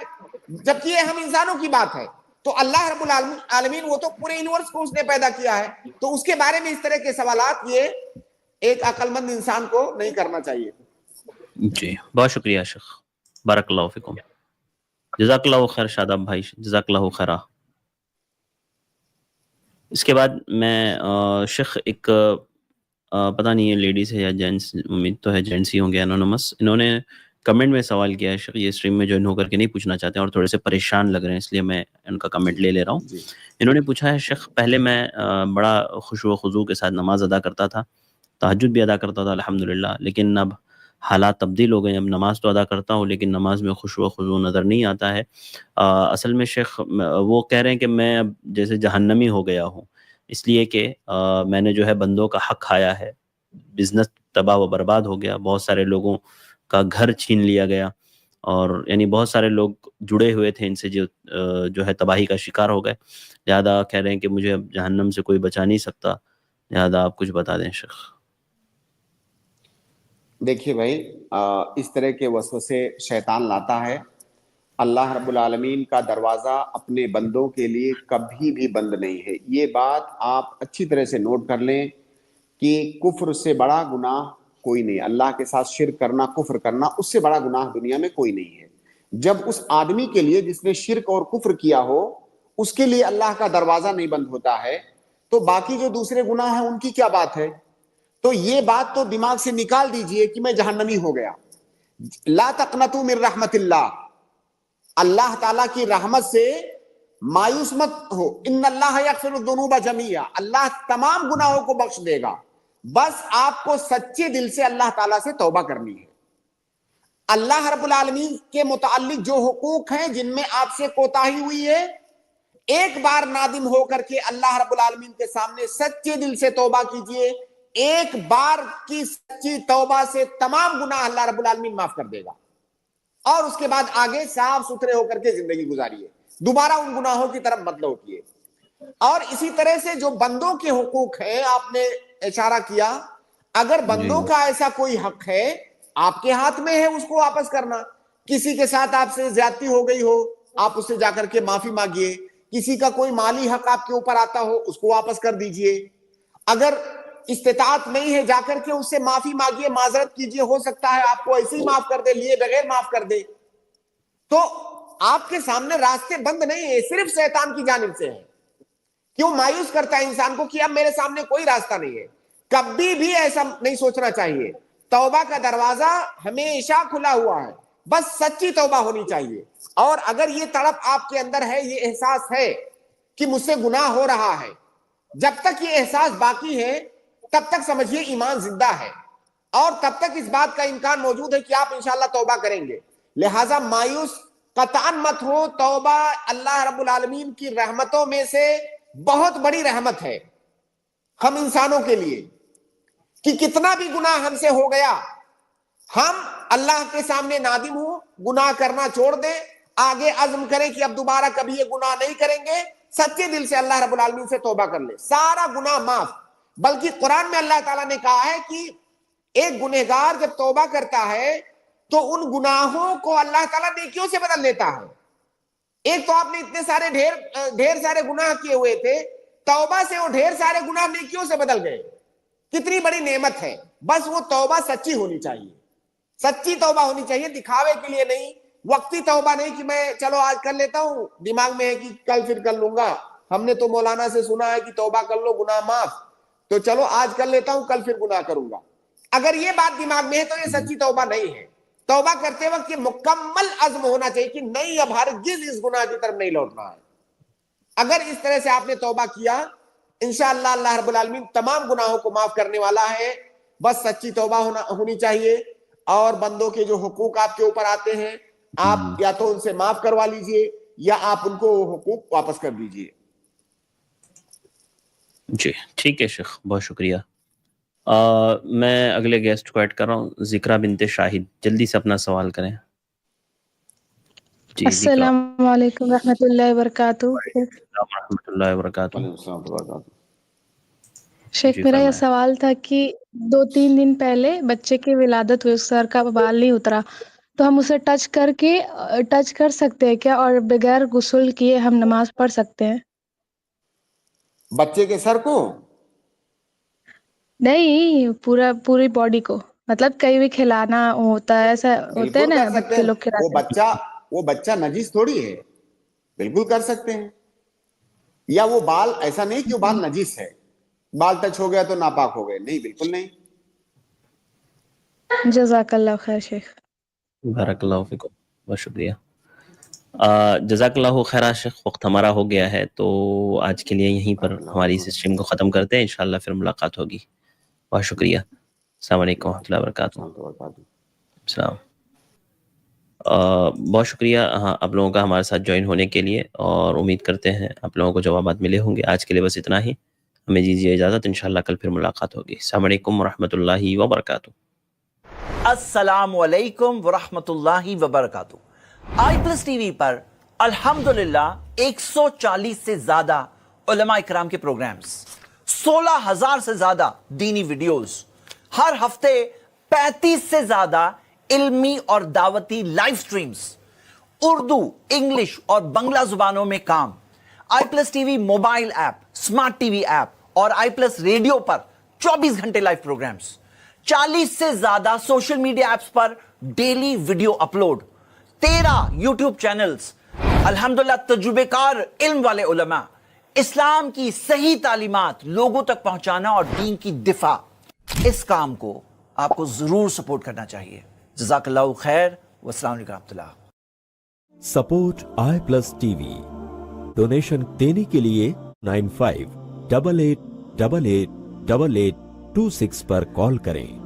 جبکہ یہ ہم انسانوں کی بات ہے۔ تو اللہ رب العالمین وہ تو پورے یونیورس کو اس نے پیدا کیا ہے، تو اس کے بارے میں اس طرح کے سوالات یہ ایک عقل مند انسان کو نہیں کرنا چاہیے۔ جی بہت شکریہ شیخ، بارک اللہ فیکم، جزاک اللہ خیر شاداب بھائی، جزاک اللہ خیرہ۔ اس کے بعد میں شیخ ایک پتہ نہیں ہے لیڈیز ہے یا جینٹس، امید تو ہے جینٹس ہی ہوں گے، انونیمس، انہوں نے کمنٹ میں سوال کیا ہے شیخ، یہ اسٹریم میں جوائن ہو کر کے نہیں پوچھنا چاہتے ہیں اور تھوڑے سے پریشان لگ رہے ہیں، اس لیے میں ان کا کمنٹ لے رہا ہوں۔ انہوں نے پوچھا ہے شیخ، پہلے میں بڑا خشوع و خضوع کے ساتھ نماز ادا کرتا تھا، تہجد بھی ادا کرتا تھا الحمدللہ، لیکن اب حالات تبدیل ہو گئے، اب نماز تو ادا کرتا ہوں لیکن نماز میں خشوع و خضوع نظر نہیں آتا ہے۔ اصل میں شیخ وہ کہہ رہے ہیں کہ میں اب جیسے جہنمی ہو گیا ہوں، اس لیے کہ میں نے جو ہے بندوں کا حق کھایا ہے، بزنس تباہ و برباد ہو گیا، بہت سارے لوگوں کا گھر چھین لیا گیا، اور یعنی بہت سارے لوگ جڑے ہوئے تھے ان سے جو ہے تباہی کا شکار ہو گئے، لہذا کہہ رہے ہیں کہ مجھے اب جہنم سے کوئی بچا نہیں سکتا، لہذا آپ کچھ بتا دیں شیخ۔ دیکھیے بھائی، اس طرح کے وسوسے شیطان لاتا ہے۔ اللہ رب العالمین کا دروازہ اپنے بندوں کے لیے کبھی بھی بند نہیں ہے۔ یہ بات آپ اچھی طرح سے نوٹ کر لیں کہ کفر سے بڑا گناہ کوئی نہیں، اللہ کے ساتھ شرک کرنا، کفر کرنا، اس سے بڑا گناہ دنیا میں کوئی نہیں ہے۔ جب اس آدمی کے لیے جس نے شرک اور کفر کیا ہو، اس کے لیے اللہ کا دروازہ نہیں بند ہوتا ہے، تو باقی جو دوسرے گناہ ہیں ان کی کیا بات ہے؟ تو یہ بات تو دماغ سے نکال دیجئے کہ میں جہنمی ہو گیا۔ لا تقنطوا من رحمت اللہ، اللہ تعالیٰ کی رحمت سے مایوس مت ہو۔ ان اللہ یغفر الذنوب جميعا، اللہ تمام گناہوں کو بخش دے گا، بس آپ کو سچے دل سے اللہ تعالیٰ سے توبہ کرنی ہے۔ اللہ رب العالمین کے متعلق جو حقوق ہیں جن میں آپ سے کوتاہی ہوئی ہے، ایک بار نادم ہو کر کے اللہ رب العالمین کے سامنے سچے دل سے توبہ کیجئے، ایک بار کی سچی توبہ سے تمام گناہ اللہ رب العالمین معاف کر دے گا، اور اس کے بعد آگے صاف ستھرے ہو کر کے زندگی گزاریے، دوبارہ ان گناہوں کی طرف مت لوٹیے۔ اور اسی طرح سے جو بندوں کے حقوق ہیں، آپ نے اشارہ کیا، اگر بندوں کا ایسا کوئی حق ہے، آپ کے ہاتھ میں ہے اس کو واپس کرنا۔ کسی کے ساتھ آپ سے زیادتی ہو گئی ہو، آپ اس سے جا کر کے معافی مانگیے۔ کسی کا کوئی مالی حق آپ کے اوپر آتا ہو، اس کو واپس کر دیجئے۔ اگر استطاعت نہیں ہے، جا کر کے اس سے معافی مانگیے، معذرت کیجئے، ہو سکتا ہے آپ کو ایسے ہی معاف کر دے، لیے بغیر معاف کر دے۔ تو آپ کے سامنے راستے بند نہیں ہے، صرف شیطان کی جانب سے ہے۔ کیوں مایوس کرتا ہے انسان کو کہ اب میرے سامنے کوئی راستہ نہیں ہے؟ کبھی بھی ایسا نہیں سوچنا چاہیے۔ توبہ کا دروازہ ہمیشہ کھلا ہوا ہے، بس سچی توبہ ہونی چاہیے۔ اور اگر یہ تڑپ آپ کے اندر ہے، یہ احساس ہے کہ مجھ سے گناہ ہو رہا ہے، جب تک یہ احساس باقی ہے تب تک سمجھیے ایمان زندہ ہے، اور تب تک اس بات کا امکان موجود ہے کہ آپ انشاءاللہ توبہ کریں گے۔ لہٰذا مایوس قطعاً مت ہو۔ توبہ اللہ رب العالمین کی رحمتوں میں سے بہت بڑی رحمت ہے ہم انسانوں کے لیے، کہ کتنا بھی گناہ ہم سے ہو گیا، ہم اللہ کے سامنے نادم ہوں، گناہ کرنا چھوڑ دیں، آگے عزم کریں کہ اب دوبارہ کبھی یہ گناہ نہیں کریں گے، سچے دل سے اللہ رب العالمین سے توبہ کر لیں، سارا گناہ معاف۔ بلکہ قرآن میں اللہ تعالیٰ نے کہا ہے کہ ایک گنہگار جب توبہ کرتا ہے تو ان گناہوں کو اللہ تعالیٰ نیکیوں سے بدل دیتا ہے۔ ایک تو آپ نے اتنے سارے ڈھیر سارے گناہ کیے ہوئے تھے، توبہ سے وہ ڈھیر سارے گناہ نیکیوں سے بدل گئے۔ کتنی بڑی نعمت ہے۔ بس وہ توبہ سچی ہونی چاہیے، سچی توبہ ہونی چاہیے، دکھاوے کے لیے نہیں، وقتی توبہ نہیں کہ میں چلو آج کر لیتا ہوں، دماغ میں ہے کہ کل پھر کر لوں گا، ہم نے تو مولانا سے سنا ہے کہ توبہ کر لو گناہ معاف، تو چلو آج کر لیتا ہوں، کل پھر گناہ کروں گا۔ اگر یہ بات دماغ میں ہے تو یہ سچی توبہ نہیں ہے۔ توبہ کرتے وقت یہ مکمل عزم ہونا چاہیے کہ نہیں، اب ہرگز اس گناہ کی طرف نہیں لوٹنا ہے۔ اگر اس طرح سے آپ نے توبہ کیا، انشاءاللہ اللہ رب العالمین تمام گناہوں کو معاف کرنے والا ہے۔ بس سچی توبہ ہونی چاہیے، اور بندوں کے جو حقوق آپ کے اوپر آتے ہیں، آپ یا تو ان سے معاف کروا لیجئے یا آپ ان کو حقوق واپس کر دیجئے۔ جی ٹھیک ہے شیخ، بہت شکریہ۔ میں اگلے گیسٹ کو ایڈ کر رہا ہوں، ذکرہ بنت شاہد، جلدی سے اپنا سوال کریں۔ جی السلام علیکم ورحمۃ اللہ وبرکاتہ. السلام ورحمۃ اللہ وبرکاتہ. وعلیکم السلام ورحمۃ اللہ وبرکاتہ. شیخ جی میرا یہ فرمائیں. سوال تھا کہ 2-3 دن پہلے بچے کی ولادت ہوئی, سر کا بال نہیں اترا, تو ہم اسے ٹچ کر سکتے ہیں کیا, اور بغیر غسل کیے ہم نماز پڑھ سکتے ہیں؟ بچے کے سر کو نہیں, پوری باڈی کو, مطلب کہیں بھی کھلانا ہوتا ہے, ایسا ہوتا ہے بالکل نا کر سکتے بچے ہیں. لوگ کھلاتے ہیں. وہ بچہ نجس تھوڑی ہے, بالکل کر سکتے ہیں. یا وہ بال ایسا نہیں کہ وہ بال نجس ہے, بال ٹچ ہو گیا تو ناپاک ہو گئے, نہیں, بالکل نہیں. جزاک اللہ خیر شیخ. بارک اللہ فیکم, بہت شکریہ. جزاک اللہ خیر شیخ. وقت ہمارا ہو گیا ہے, تو آج کے لیے یہیں پر ہماری اس اسٹریم کو ختم کرتے ہیں. انشاءاللہ پھر ملاقات ہوگی. بہت شکریہ. السلام علیکم ورحمۃ اللہ وبرکاتہ. السلام. بہت شکریہ آپ لوگوں کا ہمارے ساتھ جوائن ہونے کے لیے, اور امید کرتے ہیں آپ لوگوں کو جوابات ملے ہوں گے. آج کے لیے بس اتنا ہی. ہمیں دیجیے اجازت, انشاءاللہ کل پھر ملاقات ہوگی. السلام علیکم ورحمۃ اللہ وبرکاتہ. السلام علیکم ورحمۃ اللہ وبرکاتہ. آئی پلس ٹی وی پر الحمدللہ 140 سے زیادہ علماء اکرام کے پروگرامز, 16,000 سے زیادہ دینی ویڈیوز, ہر ہفتے 35 سے زیادہ علمی اور دعوتی لائیو سٹریمز, اردو, انگلش اور بنگلہ زبانوں میں کام. I plus TV mobile app, smart TV app اور آئی پلس ریڈیو پر 24 گھنٹے لائیو پروگرامز, 40 سے زیادہ سوشل میڈیا ایپس پر daily video upload, 13 YouTube channels, الحمدللہ تجربے کار علم والے علماء, اسلام کی صحیح تعلیمات لوگوں تک پہنچانا اور دین کی دفاع. اس کام کو آپ کو ضرور سپورٹ کرنا چاہیے. جزاک اللہ خیر. والسلام علیکم ورحمۃ اللہ. Support I plus T V. Donation دینے کے لیے 9588888826 پر کال کریں.